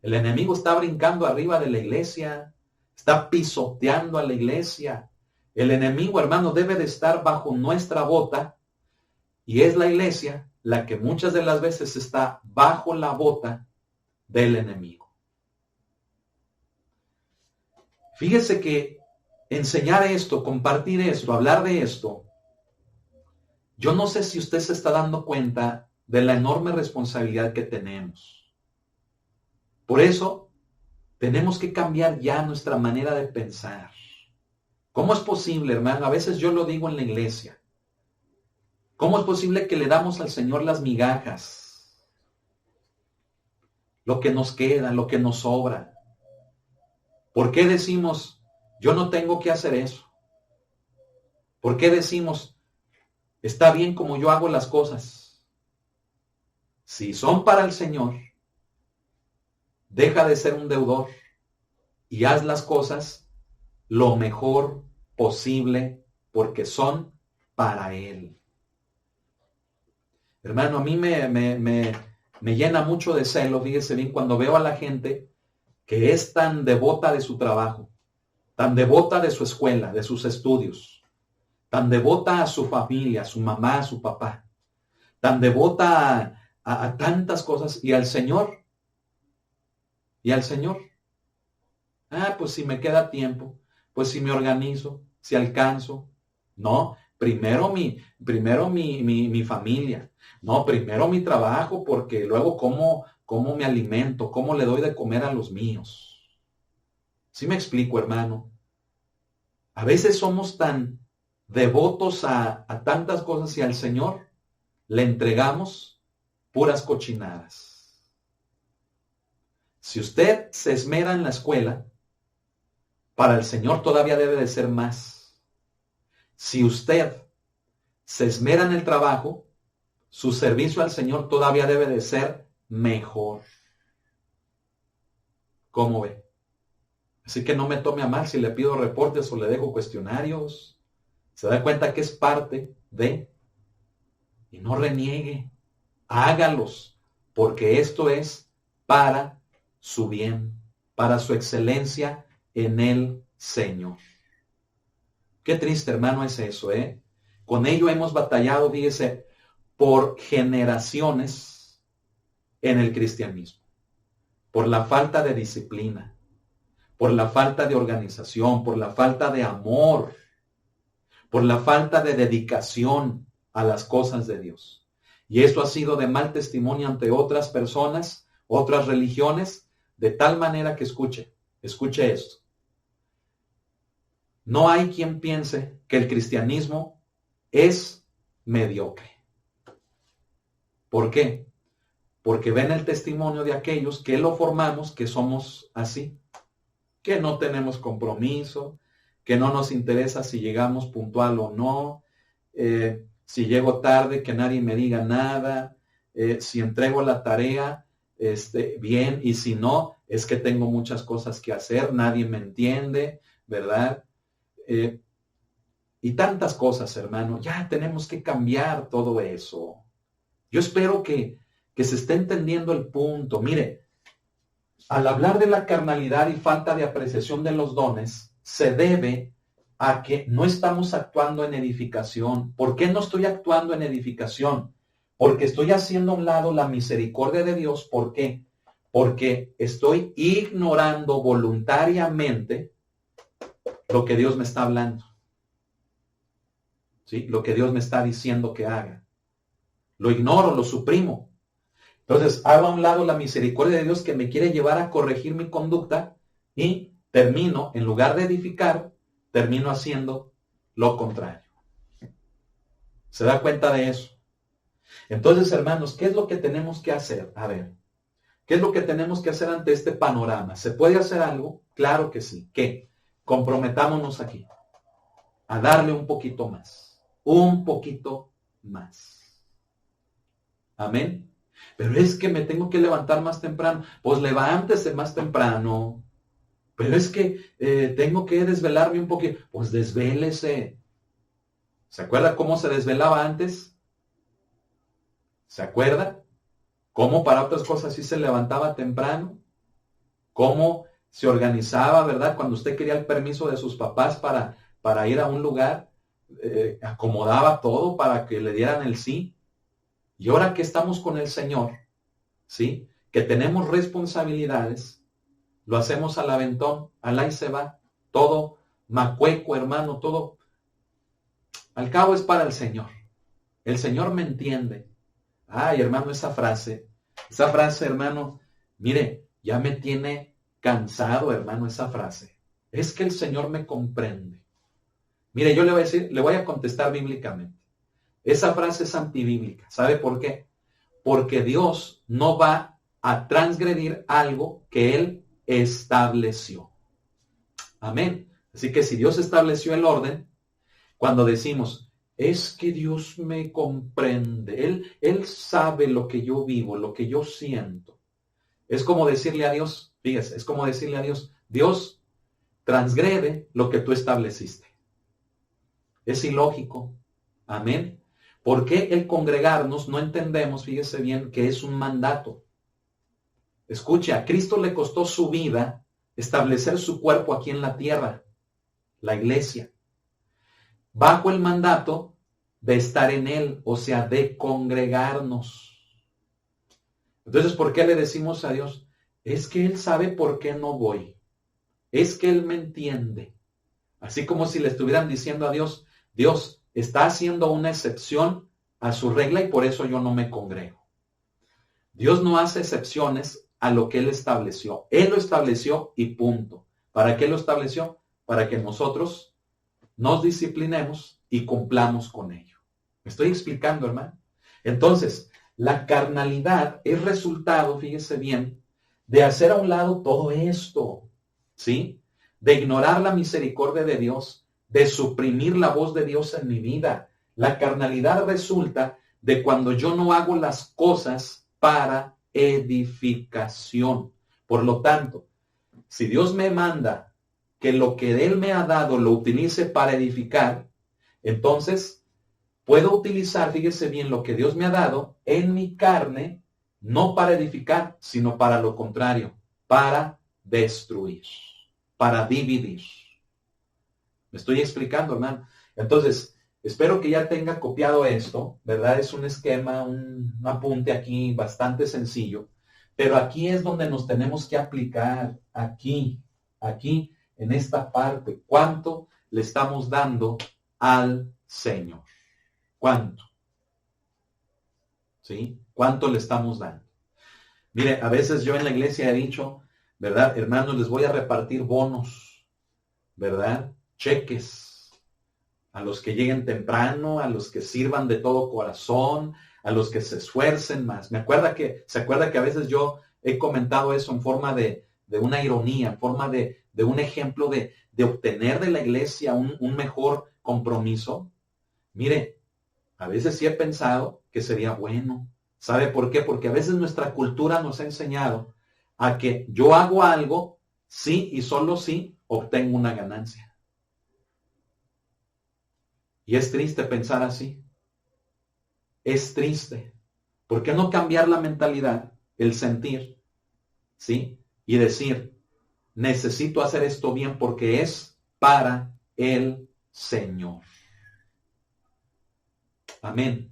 El enemigo está brincando arriba de la iglesia, está pisoteando a la iglesia. El enemigo, hermano, debe de estar bajo nuestra bota y es la iglesia la que muchas de las veces está bajo la bota del enemigo. Fíjese que enseñar esto, compartir esto, hablar de esto, yo no sé si usted se está dando cuenta de la enorme responsabilidad que tenemos. Por eso, tenemos que cambiar ya nuestra manera de pensar. ¿Cómo es posible, hermano? A veces yo lo digo en la iglesia. ¿Cómo es posible que le damos al Señor las migajas? Lo que nos queda, lo que nos sobra. ¿Por qué decimos, yo no tengo que hacer eso? ¿Por qué decimos, está bien como yo hago las cosas? Si son para el Señor, deja de ser un deudor y haz las cosas lo mejor posible porque son para Él. Hermano, a mí me llena mucho de celo, fíjese bien, cuando veo a la gente que es tan devota de su trabajo, tan devota de su escuela, de sus estudios, tan devota a su familia, a su mamá, a su papá, tan devota a tantas cosas y al Señor. Pues si me queda tiempo, pues si me organizo, si alcanzo. No, primero mi familia. No, primero mi trabajo, porque luego cómo me alimento, cómo le doy de comer a los míos. ¿Sí me explico, hermano? A veces somos tan devotos a tantas cosas y al Señor le entregamos puras cochinadas. Si usted se esmera en la escuela, para el Señor todavía debe de ser más. Si usted se esmera en el trabajo, su servicio al Señor todavía debe de ser mejor. ¿Cómo ve? Así que no me tome a mal si le pido reportes o le dejo cuestionarios. Se da cuenta que es parte de, y no reniegue, hágalos, porque esto es para su bien, para su excelencia en el Señor. Qué triste, hermano, es eso, ¿eh? Con ello hemos batallado, fíjese, por generaciones en el cristianismo, por la falta de disciplina, por la falta de organización, por la falta de amor, por la falta de dedicación a las cosas de Dios. Y esto ha sido de mal testimonio ante otras personas, otras religiones, de tal manera que escuche esto. No hay quien piense que el cristianismo es mediocre. ¿Por qué? Porque ven el testimonio de aquellos que lo formamos, que somos así, que no tenemos compromiso, que no nos interesa si llegamos puntual o no, si llego tarde, que nadie me diga nada, si entrego la tarea, bien, y si no, es que tengo muchas cosas que hacer, nadie me entiende, ¿verdad? Y tantas cosas, hermano, ya tenemos que cambiar todo eso. Yo espero que se esté entendiendo el punto. Mire, al hablar de la carnalidad y falta de apreciación de los dones, se debe a que no estamos actuando en edificación. ¿Por qué no estoy actuando en edificación? Porque estoy haciendo a un lado la misericordia de Dios. ¿Por qué? Porque estoy ignorando voluntariamente lo que Dios me está hablando. ¿Sí? Lo que Dios me está diciendo que haga. Lo ignoro, lo suprimo. Entonces, hago a un lado la misericordia de Dios que me quiere llevar a corregir mi conducta y termino, en lugar de edificar, termino haciendo lo contrario. ¿Se da cuenta de eso? Entonces, hermanos, ¿qué es lo que tenemos que hacer? A ver, ¿qué es lo que tenemos que hacer ante este panorama? ¿Se puede hacer algo? Claro que sí. ¿Qué? Comprometámonos aquí a darle un poquito más. Un poquito más. Amén. Pero es que me tengo que levantar más temprano. Pues levántese más temprano. Pero es que tengo que desvelarme un poquito. Pues desvélese. ¿Se acuerda cómo se desvelaba antes? ¿Se acuerda? ¿Cómo para otras cosas sí se levantaba temprano? ¿Cómo se organizaba, verdad? Cuando usted quería el permiso de sus papás para ir a un lugar, acomodaba todo para que le dieran el sí. Y ahora que estamos con el Señor, ¿sí? Que tenemos responsabilidades, lo hacemos al aventón, alá y se va, todo macueco, hermano, todo. Al cabo es para el Señor. El Señor me entiende. Ay, hermano, esa frase, hermano, mire, ya me tiene cansado, hermano, esa frase. Es que el Señor me comprende. Mire, yo le voy a decir, le voy a contestar bíblicamente. Esa frase es antibíblica. ¿Sabe por qué? Porque Dios no va a transgredir algo que Él estableció. Amén. Así que si Dios estableció el orden, cuando decimos, es que Dios me comprende, Él sabe lo que yo vivo, lo que yo siento. Es como decirle a Dios, fíjese, es como decirle a Dios, Dios, transgrede lo que tú estableciste. Es ilógico. Amén. ¿Por qué el congregarnos no entendemos, fíjese bien, que es un mandato? Escuche, a Cristo le costó su vida establecer su cuerpo aquí en la tierra, la iglesia, bajo el mandato de estar en él, o sea, de congregarnos. Entonces, ¿por qué le decimos a Dios? Es que Él sabe por qué no voy. Es que Él me entiende. Así como si le estuvieran diciendo a Dios, Dios está haciendo una excepción a su regla y por eso yo no me congrego. Dios no hace excepciones a lo que Él estableció. Él lo estableció y punto. ¿Para qué lo estableció? Para que nosotros nos disciplinemos y cumplamos con ello. ¿Me estoy explicando, hermano? Entonces, la carnalidad es resultado, fíjese bien, de hacer a un lado todo esto, ¿sí? De ignorar la misericordia de Dios, de suprimir la voz de Dios en mi vida. La carnalidad resulta de cuando yo no hago las cosas para edificación. Por lo tanto, si Dios me manda que lo que Él me ha dado lo utilice para edificar, entonces puedo utilizar, fíjese bien, lo que Dios me ha dado en mi carne, no para edificar, sino para lo contrario, para destruir, para dividir. ¿Me estoy explicando, hermano? Entonces, espero que ya tenga copiado esto, ¿verdad? Es un esquema, un apunte aquí bastante sencillo, pero aquí es donde nos tenemos que aplicar, aquí, en esta parte. ¿Cuánto le estamos dando al Señor? ¿Cuánto? ¿Sí? ¿Cuánto le estamos dando? Mire, a veces yo en la iglesia he dicho, ¿verdad? Hermanos, les voy a repartir bonos, ¿verdad? Cheques a los que lleguen temprano, a los que sirvan de todo corazón, a los que se esfuercen más. ¿Se acuerda que a veces yo he comentado eso en forma de una ironía, en forma de un ejemplo de obtener de la iglesia un mejor compromiso? Mire, a veces sí he pensado que sería bueno. ¿Sabe por qué? Porque a veces nuestra cultura nos ha enseñado a que yo hago algo, sí y solo sí obtengo una ganancia. Y es triste pensar así. Es triste. ¿Por qué no cambiar la mentalidad, el sentir, ¿sí? Y decir, necesito hacer esto bien porque es para el Señor. Amén.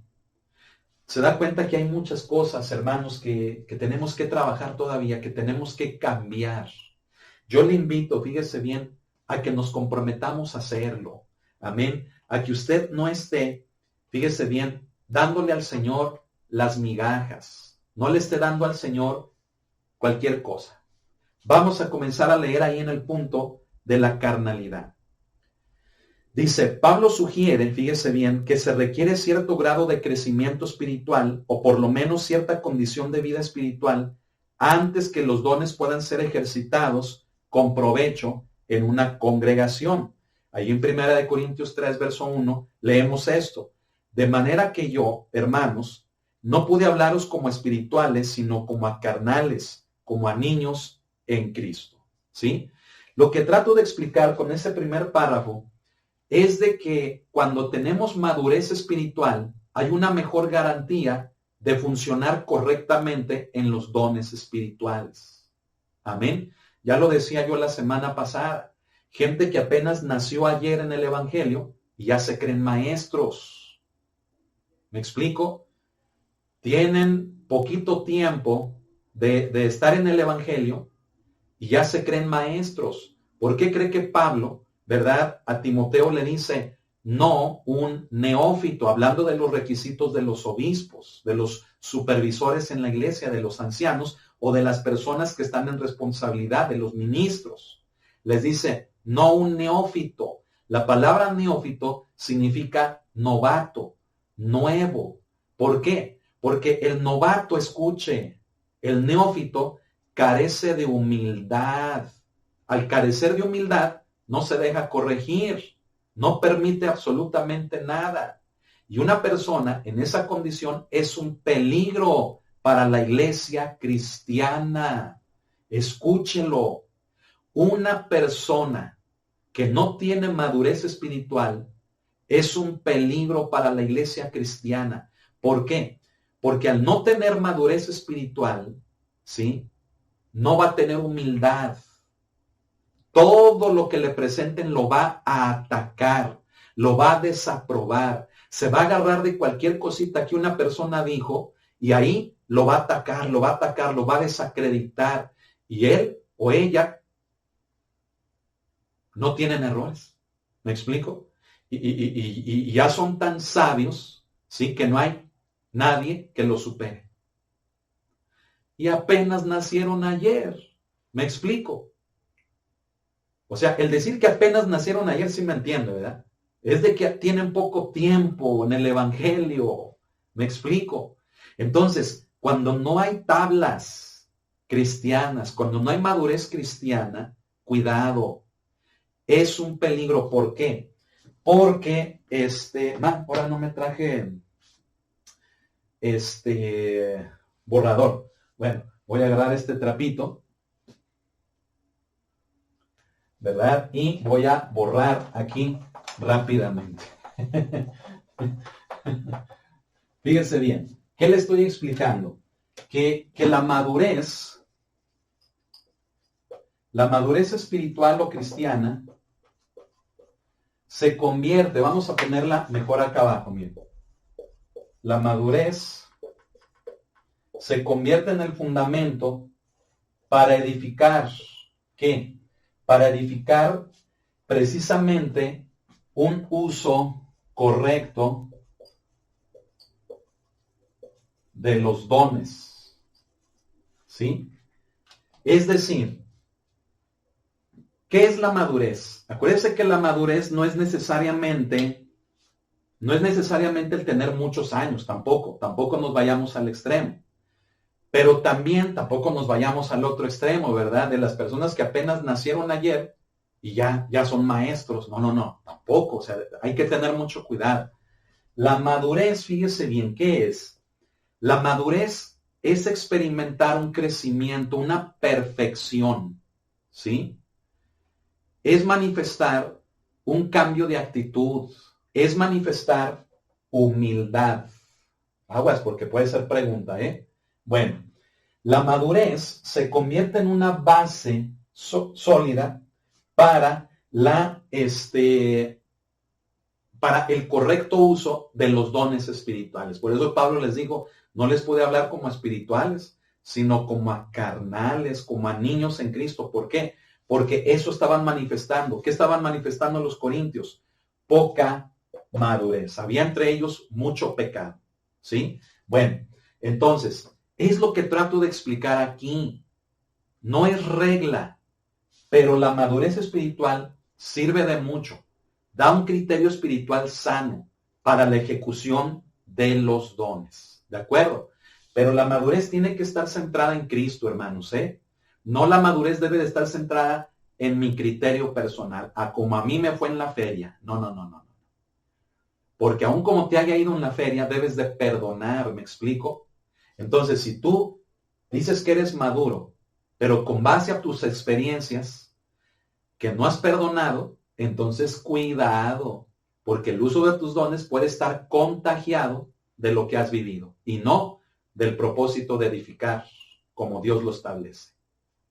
Se da cuenta que hay muchas cosas, hermanos, que tenemos que trabajar todavía, que tenemos que cambiar. Yo le invito, fíjese bien, a que nos comprometamos a hacerlo. Amén. A que usted no esté, fíjese bien, dándole al Señor las migajas. No le esté dando al Señor cualquier cosa. Vamos a comenzar a leer ahí en el punto de la carnalidad. Dice, Pablo sugiere, fíjese bien, que se requiere cierto grado de crecimiento espiritual o por lo menos cierta condición de vida espiritual antes que los dones puedan ser ejercitados con provecho en una congregación. Ahí en 1 Corintios 3, verso 1, leemos esto. De manera que yo, hermanos, no pude hablaros como espirituales, sino como a carnales, como a niños en Cristo. ¿Sí? Lo que trato de explicar con ese primer párrafo es de que cuando tenemos madurez espiritual, hay una mejor garantía de funcionar correctamente en los dones espirituales. Amén. Ya lo decía yo la semana pasada. Gente que apenas nació ayer en el Evangelio y ya se creen maestros. ¿Me explico? Tienen poquito tiempo de estar en el Evangelio y ya se creen maestros. ¿Por qué cree que Pablo, verdad, a Timoteo le dice, no un neófito, hablando de los requisitos de los obispos, de los supervisores en la iglesia, de los ancianos o de las personas que están en responsabilidad, de los ministros? Les dice, no un neófito. La palabra neófito significa novato, nuevo. ¿Por qué? Porque el novato, escuche, el neófito carece de humildad. Al carecer de humildad, no se deja corregir, no permite absolutamente nada. Y una persona en esa condición es un peligro para la iglesia cristiana. Escúchelo. Una persona que no tiene madurez espiritual es un peligro para la iglesia cristiana. ¿Por qué? Porque al no tener madurez espiritual, ¿sí?, no va a tener humildad. Todo lo que le presenten lo va a atacar, lo va a desaprobar. Se va a agarrar de cualquier cosita que una persona dijo y ahí lo va a atacar, lo va a atacar, lo va a desacreditar. Y él o ella no tienen errores. ¿Me explico? Y ya son tan sabios, ¿sí?, que no hay nadie que los supere. y apenas nacieron ayer. ¿Me explico? O sea, el decir que apenas nacieron ayer sí me entiende, ¿verdad? Es de que tienen poco tiempo en el evangelio. ¿Me explico? Entonces, cuando no hay tablas cristianas, cuando no hay madurez cristiana, cuidado. Es un peligro. ¿Por qué? Porque, ahora no me traje borrador. Bueno, voy a agarrar este trapito, ¿verdad? Y voy a borrar aquí rápidamente. Fíjense bien, ¿qué le estoy explicando? Que la madurez espiritual o cristiana se convierte, vamos a ponerla mejor acá abajo, miren. La madurez se convierte en el fundamento para edificar, ¿qué? Para edificar precisamente un uso correcto de los dones, ¿sí? Es decir, ¿qué es la madurez? Acuérdense que la madurez no es necesariamente el tener muchos años, tampoco nos vayamos al extremo. Pero también tampoco nos vayamos al otro extremo, ¿verdad? De las personas que apenas nacieron ayer y ya son maestros. No, tampoco. O sea, hay que tener mucho cuidado. La madurez, fíjese bien, ¿qué es? La madurez es experimentar un crecimiento, una perfección, ¿sí? Es manifestar un cambio de actitud, es manifestar humildad. Aguas, porque puede ser pregunta, ¿eh? Bueno, la madurez se convierte en una base sólida para para el correcto uso de los dones espirituales. Por eso Pablo les dijo, no les puede hablar como a espirituales, sino como a carnales, como a niños en Cristo. ¿Por qué? Porque eso estaban manifestando. ¿Qué estaban manifestando los corintios? Poca madurez. Había entre ellos mucho pecado. ¿Sí? Bueno, entonces, es lo que trato de explicar aquí. No es regla, pero la madurez espiritual sirve de mucho. Da un criterio espiritual sano para la ejecución de los dones. ¿De acuerdo? Pero la madurez tiene que estar centrada en Cristo, hermanos, ¿eh? No, la madurez debe de estar centrada en mi criterio personal, a como a mí me fue en la feria. No. Porque aun como te haya ido en la feria, debes de perdonar, ¿me explico? Entonces, si tú dices que eres maduro, pero con base a tus experiencias que no has perdonado, entonces cuidado, porque el uso de tus dones puede estar contagiado de lo que has vivido y no del propósito de edificar como Dios lo establece.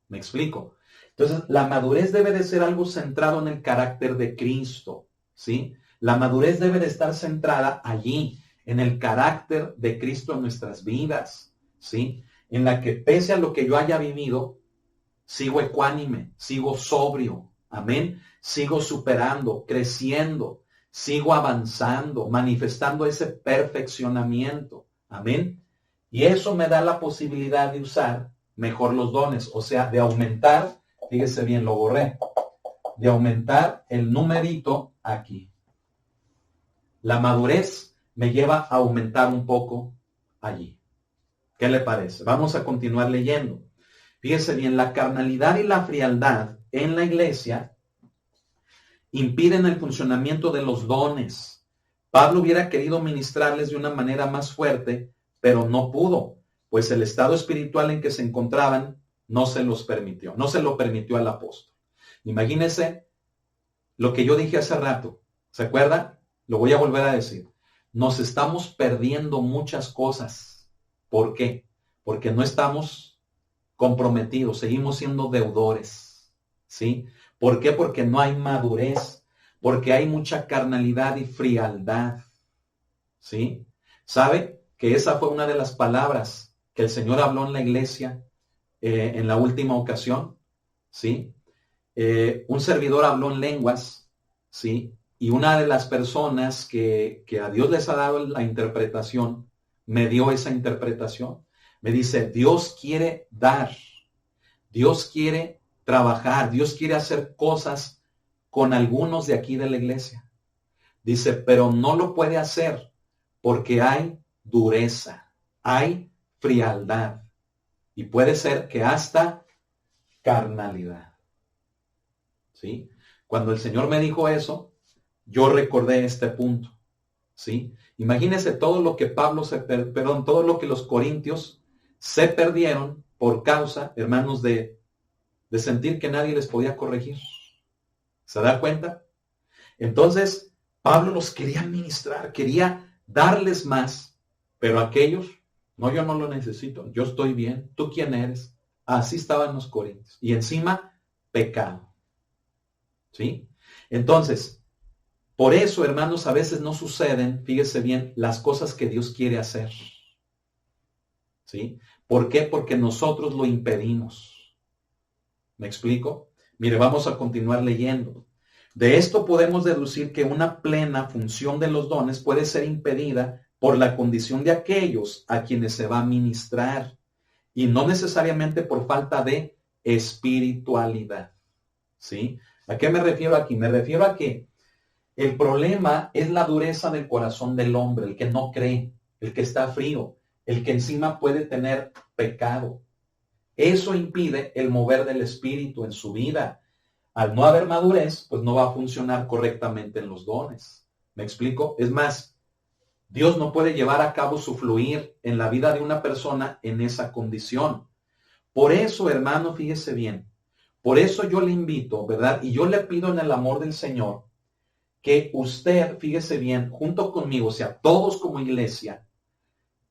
¿Me explico? Entonces, la madurez debe de ser algo centrado en el carácter de Cristo, ¿sí? La madurez debe de estar centrada allí, en el carácter de Cristo en nuestras vidas, ¿sí? En la que pese a lo que yo haya vivido, sigo ecuánime, sigo sobrio, amén. Sigo superando, creciendo, sigo avanzando, manifestando ese perfeccionamiento, amén. Y eso me da la posibilidad de usar mejor los dones, o sea, de aumentar, fíjese bien, lo borré, de aumentar el numerito aquí. La madurez me lleva a aumentar un poco allí. ¿Qué le parece? Vamos a continuar leyendo. Fíjese bien, la carnalidad y la frialdad en la iglesia impiden el funcionamiento de los dones. Pablo hubiera querido ministrarles de una manera más fuerte, pero no pudo, pues el estado espiritual en que se encontraban no se los permitió, no se lo permitió al apóstol. Imagínense lo que yo dije hace rato, ¿se acuerda? Lo voy a volver a decir. Nos estamos perdiendo muchas cosas. ¿Por qué? Porque no estamos comprometidos, seguimos siendo deudores, ¿sí? ¿Por qué? Porque no hay madurez, porque hay mucha carnalidad y frialdad, ¿sí? ¿Sabe? Que esa fue una de las palabras que el Señor habló en la iglesia en la última ocasión, ¿sí? Un servidor habló en lenguas, ¿sí? Y una de las personas que a Dios les ha dado la interpretación, me dio esa interpretación. Me dice, Dios quiere dar, Dios quiere trabajar, Dios quiere hacer cosas con algunos de aquí de la iglesia. Dice, pero no lo puede hacer porque hay dureza, hay frialdad y puede ser que hasta carnalidad. ¿Sí? Cuando el Señor me dijo eso, yo recordé este punto. ¿Sí? Imagínense todo lo que todo lo que los corintios se perdieron por causa, hermanos, de sentir que nadie les podía corregir. ¿Se da cuenta? Entonces, Pablo los quería ministrar, quería darles más, pero aquellos, no, yo no lo necesito, yo estoy bien, ¿tú quién eres? Así estaban los corintios. Y encima, pecado. ¿Sí? Entonces, por eso, hermanos, a veces no suceden, fíjese bien, las cosas que Dios quiere hacer. ¿Sí? ¿Por qué? Porque nosotros lo impedimos. ¿Me explico? Mire, vamos a continuar leyendo. De esto podemos deducir que una plena función de los dones puede ser impedida por la condición de aquellos a quienes se va a ministrar y no necesariamente por falta de espiritualidad. ¿Sí? ¿A qué me refiero aquí? Me refiero a que el problema es la dureza del corazón del hombre, el que no cree, el que está frío, el que encima puede tener pecado. Eso impide el mover del espíritu en su vida. Al no haber madurez, pues no va a funcionar correctamente en los dones. ¿Me explico? Es más, Dios no puede llevar a cabo su fluir en la vida de una persona en esa condición. Por eso, hermano, fíjese bien, por eso yo le invito, ¿verdad? Y yo le pido en el amor del Señor que usted, fíjese bien, junto conmigo, o sea, todos como iglesia,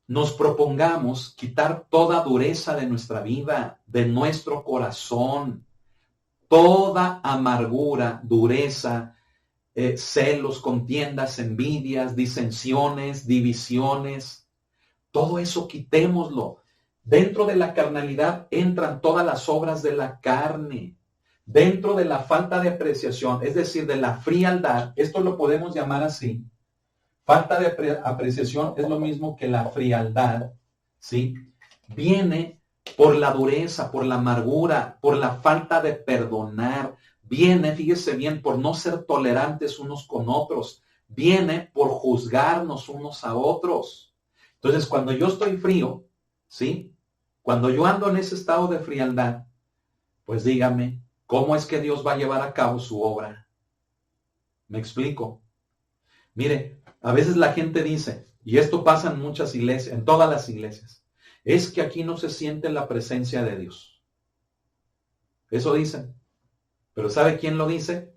nos propongamos quitar toda dureza de nuestra vida, de nuestro corazón, toda amargura, dureza, celos, contiendas, envidias, disensiones, divisiones, todo eso quitémoslo. Dentro de la carnalidad entran todas las obras de la carne. Dentro de la falta de apreciación, es decir, de la frialdad, esto lo podemos llamar así. Falta de apreciación es lo mismo que la frialdad, ¿sí? Viene por la dureza, por la amargura, por la falta de perdonar. Viene, fíjese bien, por no ser tolerantes unos con otros. Viene por juzgarnos unos a otros. Entonces, cuando yo estoy frío, ¿sí? Cuando yo ando en ese estado de frialdad, pues dígame, ¿cómo es que Dios va a llevar a cabo su obra? ¿Me explico? Mire, a veces la gente dice, y esto pasa en muchas iglesias, en todas las iglesias, es que aquí no se siente la presencia de Dios. Eso dicen. Pero ¿sabe quién lo dice?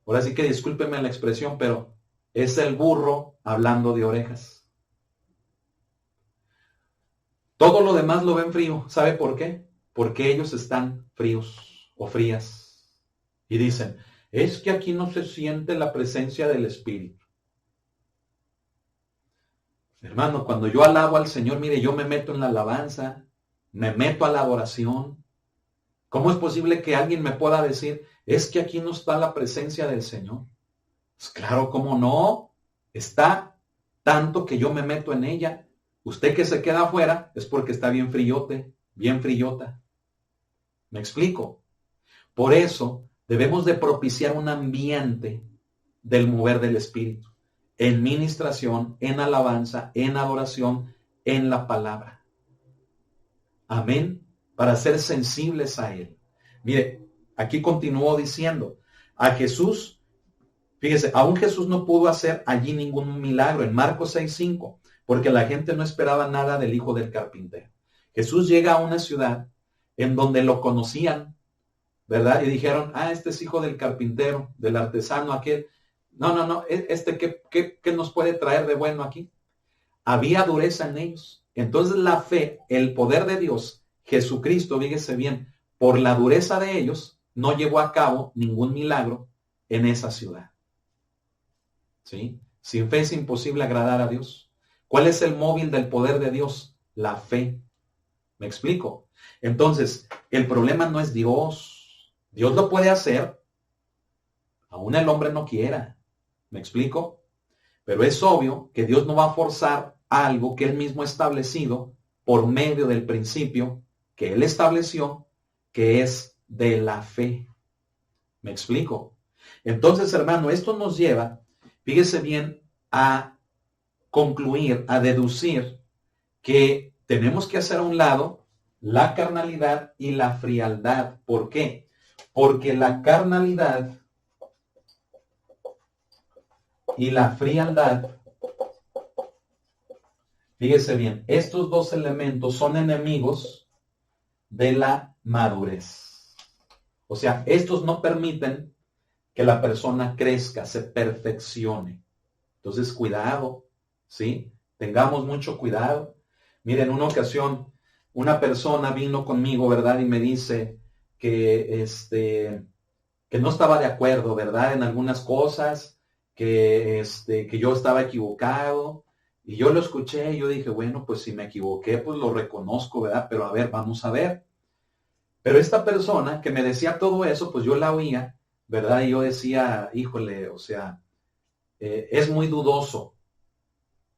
Ahora sí que discúlpeme la expresión, pero es el burro hablando de orejas. Todo lo demás lo ven frío. ¿Sabe por qué? Porque ellos están fríos o frías. Y dicen, es que aquí no se siente la presencia del Espíritu. Hermano, cuando yo alabo al Señor, mire, yo me meto en la alabanza, me meto a la adoración. ¿Cómo es posible que alguien me pueda decir, es que aquí no está la presencia del Señor? Pues claro, ¿cómo no? Está tanto que yo me meto en ella. Usted que se queda afuera es porque está bien frillote, bien frillota. ¿Me explico? Por eso debemos de propiciar un ambiente del mover del Espíritu. En ministración, en alabanza, en adoración, en la palabra. Amén. Para ser sensibles a Él. Mire, aquí continuó diciendo, a Jesús, fíjese, aún Jesús no pudo hacer allí ningún milagro en Marcos 6:5, porque la gente no esperaba nada del hijo del carpintero. Jesús llega a una ciudad en donde lo conocían, ¿verdad? Y dijeron, este es hijo del carpintero, del artesano aquel. No, ¿qué nos puede traer de bueno aquí? Había dureza en ellos. Entonces la fe, el poder de Dios, Jesucristo, fíjese bien, por la dureza de ellos, no llevó a cabo ningún milagro en esa ciudad. ¿Sí? Sin fe es imposible agradar a Dios. ¿Cuál es el móvil del poder de Dios? La fe. ¿Me explico? Entonces, el problema no es Dios. Dios lo puede hacer, aún el hombre no quiera. ¿Me explico? Pero es obvio que Dios no va a forzar algo que Él mismo ha establecido por medio del principio que Él estableció, que es de la fe. ¿Me explico? Entonces, hermano, esto nos lleva, fíjese bien, a concluir, a deducir que tenemos que hacer a un lado la carnalidad y la frialdad. ¿Por qué? Porque la carnalidad y la frialdad, fíjese bien, estos dos elementos son enemigos de la madurez. O sea, estos no permiten que la persona crezca, se perfeccione. Entonces, cuidado, ¿sí? Tengamos mucho cuidado. Miren, en una ocasión, una persona vino conmigo, ¿verdad? Y me dice que, que no estaba de acuerdo, ¿verdad? En algunas cosas, que yo estaba equivocado. Y yo lo escuché y yo dije, bueno, pues si me equivoqué, pues lo reconozco, ¿verdad? Pero a ver, vamos a ver. Pero esta persona que me decía todo eso, pues yo la oía, ¿verdad? Y yo decía, híjole, o sea, es muy dudoso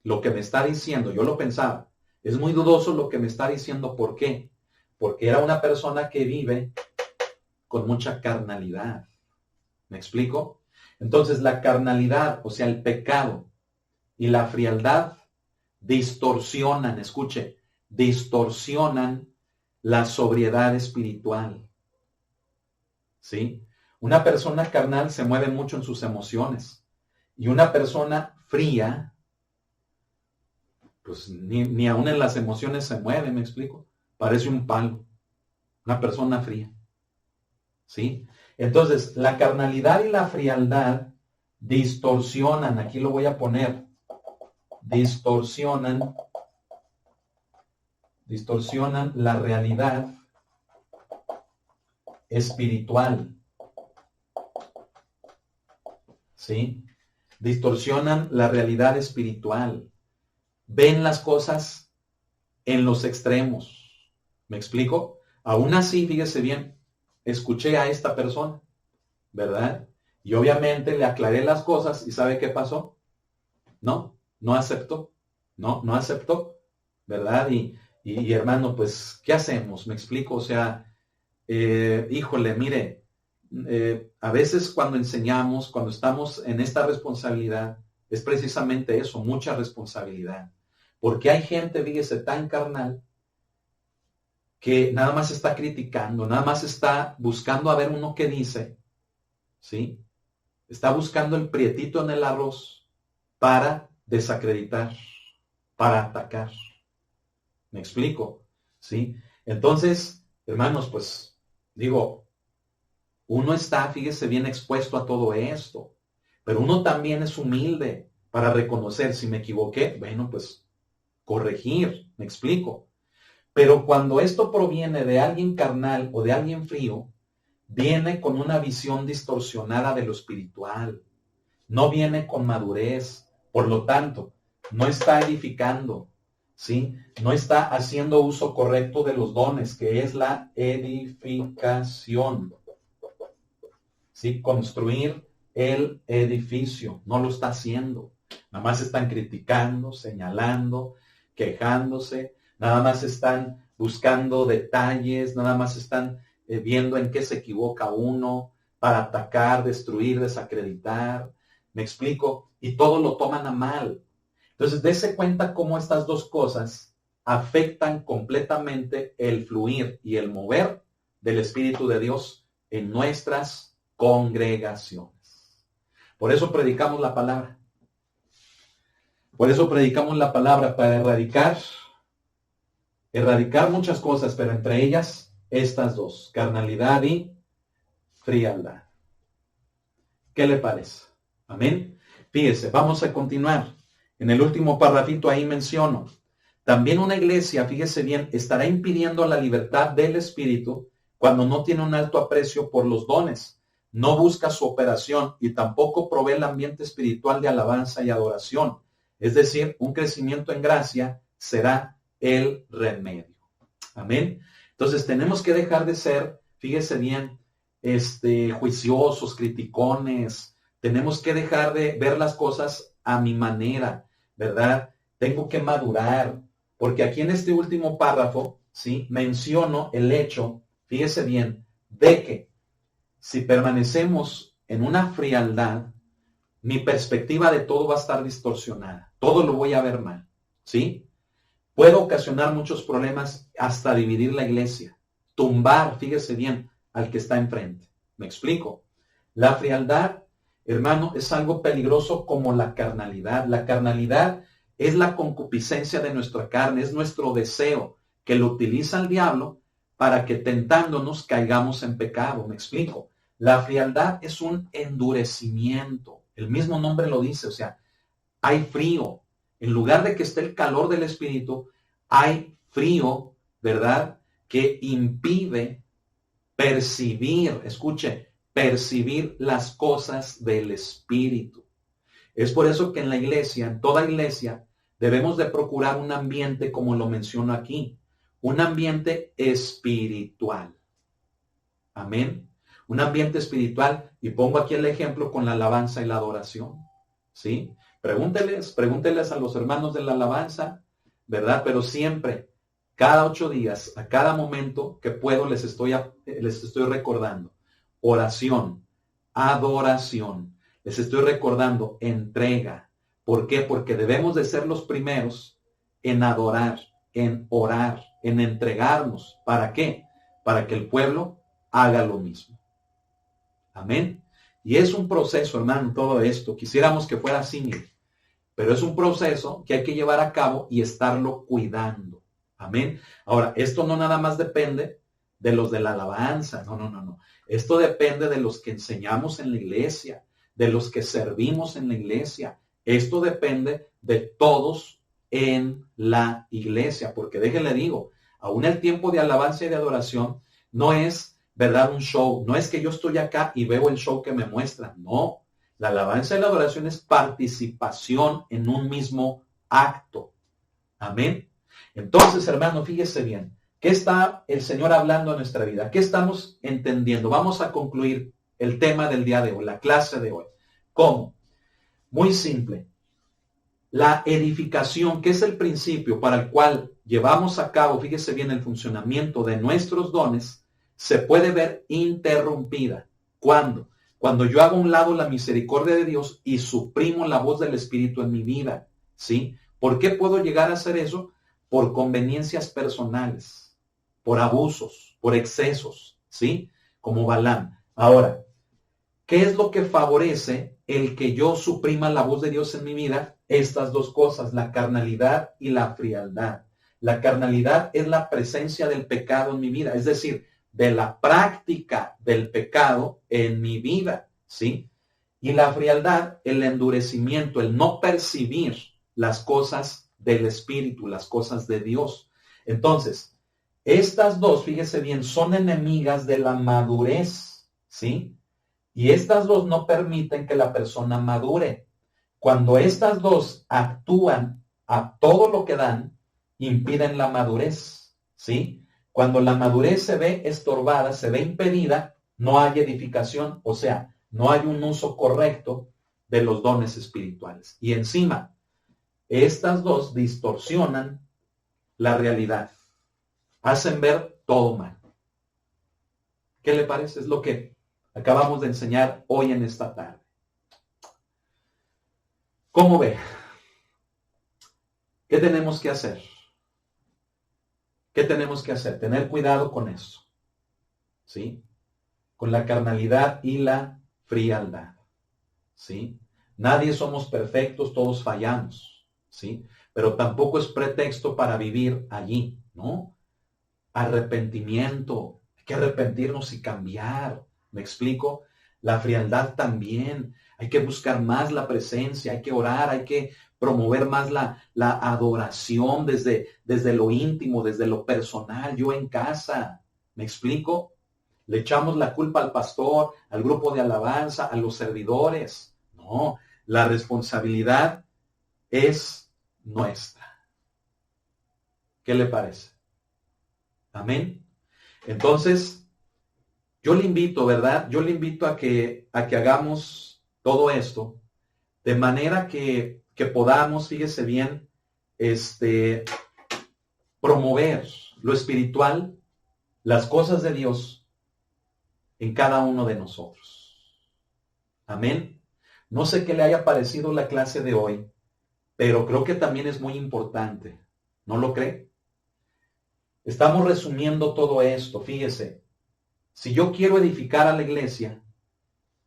lo que me está diciendo. Yo lo pensaba, es muy dudoso lo que me está diciendo. ¿Por qué? Porque era una persona que vive con mucha carnalidad. ¿Me explico? Entonces la carnalidad, o sea, el pecado y la frialdad distorsionan, escuche, distorsionan la sobriedad espiritual. ¿Sí? Una persona carnal se mueve mucho en sus emociones y una persona fría, pues ni aún en las emociones se mueve, ¿me explico? Parece un palo, una persona fría. ¿Sí? Entonces, la carnalidad y la frialdad distorsionan, aquí lo voy a poner, distorsionan la realidad espiritual. ¿Sí? Distorsionan la realidad espiritual. Ven las cosas en los extremos. ¿Me explico? Aún así, fíjese bien, escuché a esta persona, ¿verdad? Y obviamente le aclaré las cosas y ¿sabe qué pasó? No aceptó, no aceptó, ¿verdad? Y hermano, pues, ¿qué hacemos? ¿Me explico? O sea, híjole, mire, a veces cuando enseñamos, cuando estamos en esta responsabilidad, es precisamente eso, mucha responsabilidad. Porque hay gente, fíjese, tan carnal, que nada más está criticando, nada más está buscando a ver uno qué dice, ¿sí? Está buscando el prietito en el arroz para desacreditar, para atacar. ¿Me explico? ¿Sí? Entonces, hermanos, pues, digo, uno está, fíjese, bien expuesto a todo esto, pero uno también es humilde para reconocer si me equivoqué, bueno, pues, corregir, ¿me explico? Pero cuando esto proviene de alguien carnal o de alguien frío, viene con una visión distorsionada de lo espiritual. No viene con madurez. Por lo tanto, no está edificando, ¿sí? No está haciendo uso correcto de los dones, que es la edificación. ¿Sí? Construir el edificio. No lo está haciendo. Nada más están criticando, señalando, quejándose. Nada más están buscando detalles, nada más están viendo en qué se equivoca uno para atacar, destruir, desacreditar. ¿Me explico? Y todo lo toman a mal. Entonces, dése cuenta cómo estas dos cosas afectan completamente el fluir y el mover del Espíritu de Dios en nuestras congregaciones. Por eso predicamos la palabra. Por eso predicamos la palabra, para erradicar muchas cosas, pero entre ellas estas dos, carnalidad y frialdad. ¿Qué le parece? Amén. Fíjese, vamos a continuar. En el último parrafito ahí menciono, también una iglesia, fíjese bien, estará impidiendo la libertad del espíritu cuando no tiene un alto aprecio por los dones, no busca su operación y tampoco provee el ambiente espiritual de alabanza y adoración. Es decir, un crecimiento en gracia será el remedio. Amén. Entonces tenemos que dejar de ser, fíjese bien, juiciosos, criticones. Tenemos que dejar de ver las cosas a mi manera, ¿verdad? Tengo que madurar. Porque aquí en este último párrafo, ¿sí?, menciono el hecho, fíjese bien, de que si permanecemos en una frialdad, mi perspectiva de todo va a estar distorsionada. Todo lo voy a ver mal, ¿sí? Puedo ocasionar muchos problemas, hasta dividir la iglesia, tumbar, fíjese bien, al que está enfrente. ¿Me explico? La frialdad, hermano, es algo peligroso como la carnalidad. La carnalidad es la concupiscencia de nuestra carne, es nuestro deseo que lo utiliza el diablo para que tentándonos caigamos en pecado. ¿Me explico? La frialdad es un endurecimiento. El mismo nombre lo dice, o sea, hay frío. En lugar de que esté el calor del Espíritu, hay frío, ¿verdad?, que impide percibir, escuche, percibir las cosas del Espíritu. Es por eso que en la iglesia, en toda iglesia, debemos de procurar un ambiente, como lo menciono aquí, un ambiente espiritual. Amén. Un ambiente espiritual, y pongo aquí el ejemplo con la alabanza y la adoración. ¿Sí? Pregúnteles a los hermanos de la alabanza, ¿verdad? Pero siempre, cada 8 días, a cada momento que puedo, les estoy recordando. Oración, adoración. Les estoy recordando entrega. ¿Por qué? Porque debemos de ser los primeros en adorar, en orar, en entregarnos. ¿Para qué? Para que el pueblo haga lo mismo. Amén. Y es un proceso, hermano, todo esto. Quisiéramos que fuera así, pero es un proceso que hay que llevar a cabo y estarlo cuidando. Amén. Ahora, esto no nada más depende de los de la alabanza. No. Esto depende de los que enseñamos en la iglesia, de los que servimos en la iglesia. Esto depende de todos en la iglesia, porque déjenle digo, aún el tiempo de alabanza y de adoración no es, ¿verdad?, un show. No es que yo estoy acá y veo el show que me muestran. No, la alabanza y la adoración es participación en un mismo acto. Amén. Entonces, hermano, fíjese bien, ¿qué está el Señor hablando en nuestra vida? ¿Qué estamos entendiendo? Vamos a concluir el tema del día de hoy, la clase de hoy. ¿Cómo? Muy simple. La edificación, que es el principio para el cual llevamos a cabo, fíjese bien, el funcionamiento de nuestros dones, se puede ver interrumpida. ¿Cuándo? Cuando yo hago a un lado la misericordia de Dios y suprimo la voz del Espíritu en mi vida, ¿sí? ¿Por qué puedo llegar a hacer eso? Por conveniencias personales, por abusos, por excesos, ¿sí? Como Balaam. Ahora, ¿qué es lo que favorece el que yo suprima la voz de Dios en mi vida? Estas dos cosas, la carnalidad y la frialdad. La carnalidad es la presencia del pecado en mi vida, es decir, de la práctica del pecado en mi vida, ¿sí? Y la frialdad, el endurecimiento, el no percibir las cosas del Espíritu, las cosas de Dios. Entonces, estas dos, fíjese bien, son enemigas de la madurez, ¿sí? Y estas dos no permiten que la persona madure. Cuando estas dos actúan a todo lo que dan, impiden la madurez, ¿sí? Cuando la madurez se ve estorbada, se ve impedida, no hay edificación, o sea, no hay un uso correcto de los dones espirituales. Y encima, estas dos distorsionan la realidad, hacen ver todo mal. ¿Qué le parece? Es lo que acabamos de enseñar hoy en esta tarde. ¿Cómo ve? ¿Qué tenemos que hacer? ¿Qué tenemos que hacer? Tener cuidado con eso, ¿sí? Con la carnalidad y la frialdad, ¿sí? Nadie somos perfectos, todos fallamos, ¿sí? Pero tampoco es pretexto para vivir allí, ¿no? Arrepentimiento, hay que arrepentirnos y cambiar, ¿me explico? La frialdad también, hay que buscar más la presencia, hay que orar, hay que promover más la adoración desde lo íntimo, desde lo personal, yo en casa, ¿me explico? Le echamos la culpa al pastor, al grupo de alabanza, a los servidores. No, la responsabilidad es nuestra. ¿Qué le parece? Amén. Entonces, yo le invito, ¿verdad? Yo le invito a que hagamos todo esto de manera que podamos, fíjese bien, promover lo espiritual, las cosas de Dios en cada uno de nosotros. Amén. No sé qué le haya parecido la clase de hoy, pero creo que también es muy importante. ¿No lo cree? Estamos resumiendo todo esto. Fíjese, si yo quiero edificar a la iglesia,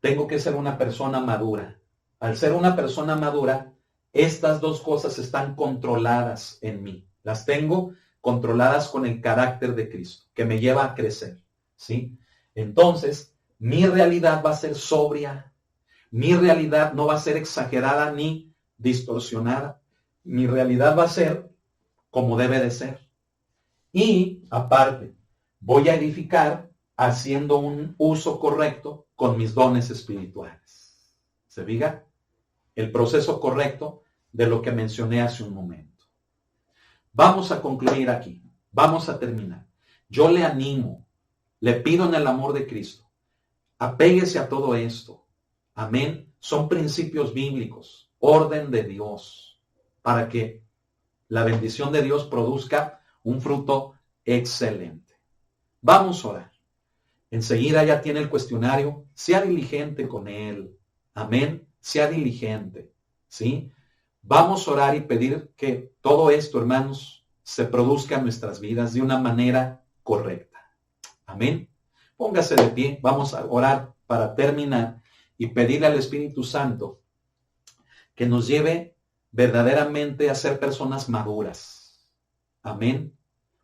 tengo que ser una persona madura. Al ser una persona madura, estas dos cosas están controladas en mí. Las tengo controladas con el carácter de Cristo, que me lleva a crecer, ¿sí? Entonces, mi realidad va a ser sobria. Mi realidad no va a ser exagerada ni distorsionada. Mi realidad va a ser como debe de ser. Y, aparte, voy a edificar haciendo un uso correcto con mis dones espirituales. ¿Se fija? El proceso correcto de lo que mencioné hace un momento. Vamos a concluir aquí. Vamos a terminar. Yo le animo, le pido en el amor de Cristo, apéguese a todo esto. Amén. Son principios bíblicos, orden de Dios, para que la bendición de Dios produzca un fruto excelente. Vamos a orar. Enseguida ya tiene el cuestionario. Sea diligente con él. Amén. Sea diligente. ¿Sí? Vamos a orar y pedir que todo esto, hermanos, se produzca en nuestras vidas de una manera correcta. Amén. Póngase de pie. Vamos a orar para terminar y pedirle al Espíritu Santo que nos lleve verdaderamente a ser personas maduras. Amén.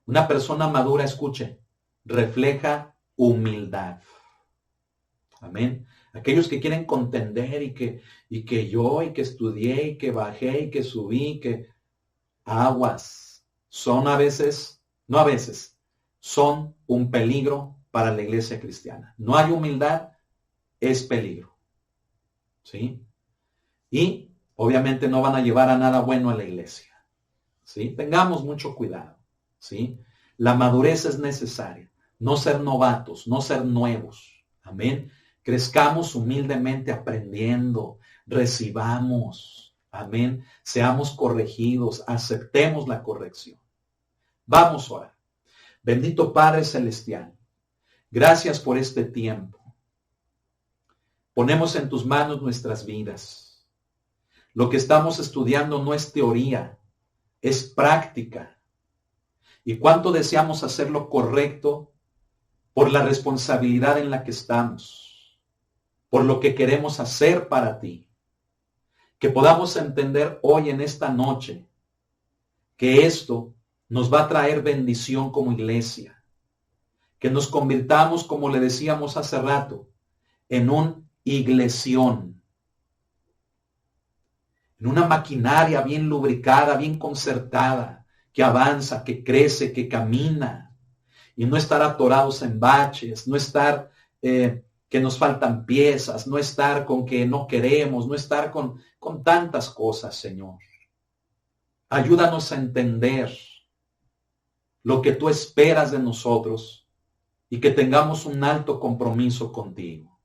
Una persona madura, escuche, refleja humildad. Amén. Aquellos que quieren contender y que estudié, y que bajé, y que subí, que aguas, son son un peligro para la iglesia cristiana. No hay humildad, es peligro. ¿Sí? Y obviamente no van a llevar a nada bueno a la iglesia. ¿Sí? Tengamos mucho cuidado. ¿Sí? La madurez es necesaria. No ser novatos, no ser nuevos. Amén. Crezcamos humildemente aprendiendo, recibamos. Amén. Seamos corregidos, aceptemos la corrección. Vamos a orar. Bendito Padre Celestial, gracias por este tiempo. Ponemos en tus manos nuestras vidas. Lo que estamos estudiando no es teoría, es práctica. Y cuánto deseamos hacer lo correcto por la responsabilidad en la que estamos, por lo que queremos hacer para ti. Que podamos entender hoy en esta noche que esto nos va a traer bendición como iglesia. Que nos convirtamos, como le decíamos hace rato, en un iglesión. En una maquinaria bien lubricada, bien concertada, que avanza, que crece, que camina. Y no estar atorados en baches, no estar que nos faltan piezas, no estar con que no queremos, no estar con tantas cosas, Señor. Ayúdanos a entender lo que tú esperas de nosotros y que tengamos un alto compromiso contigo.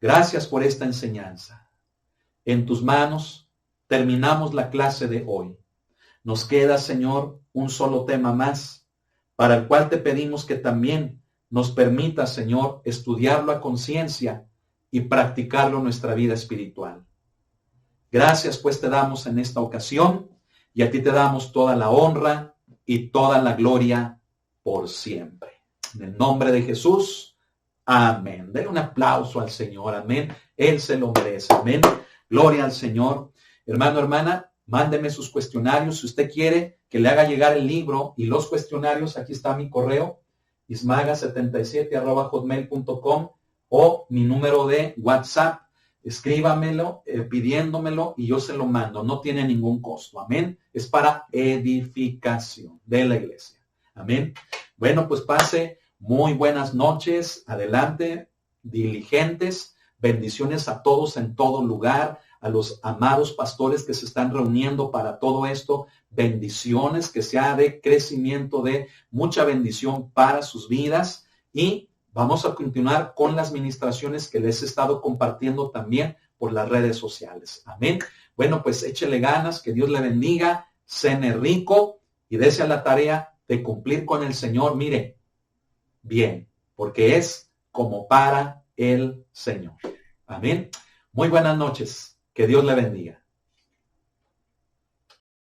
Gracias por esta enseñanza. En tus manos terminamos la clase de hoy. Nos queda, Señor, un solo tema más, para el cual te pedimos que también nos permita, Señor, estudiarlo a conciencia y practicarlo en nuestra vida espiritual. Gracias, pues, te damos en esta ocasión y a ti te damos toda la honra y toda la gloria por siempre. En el nombre de Jesús, amén. Denle un aplauso al Señor, amén. Él se lo merece, amén. Gloria al Señor. Hermano, hermana, mándeme sus cuestionarios. Si usted quiere que le haga llegar el libro y los cuestionarios, aquí está mi correo, ismaga77@hotmail.com, o mi número de WhatsApp. Escríbamelo pidiéndomelo y yo se lo mando. No tiene ningún costo. Amén. Es para edificación de la iglesia. Amén. Bueno, pues pase muy buenas noches. Adelante, diligentes. Bendiciones a todos en todo lugar. A los amados pastores que se están reuniendo para todo esto. Bendiciones, que sea de crecimiento, de mucha bendición para sus vidas. Y vamos a continuar con las ministraciones que les he estado compartiendo también por las redes sociales. Amén. Bueno, pues échele ganas, que Dios le bendiga, cene rico y dése a la tarea de cumplir con el Señor, mire, bien, porque es como para el Señor. Amén. Muy buenas noches. Que Dios le bendiga.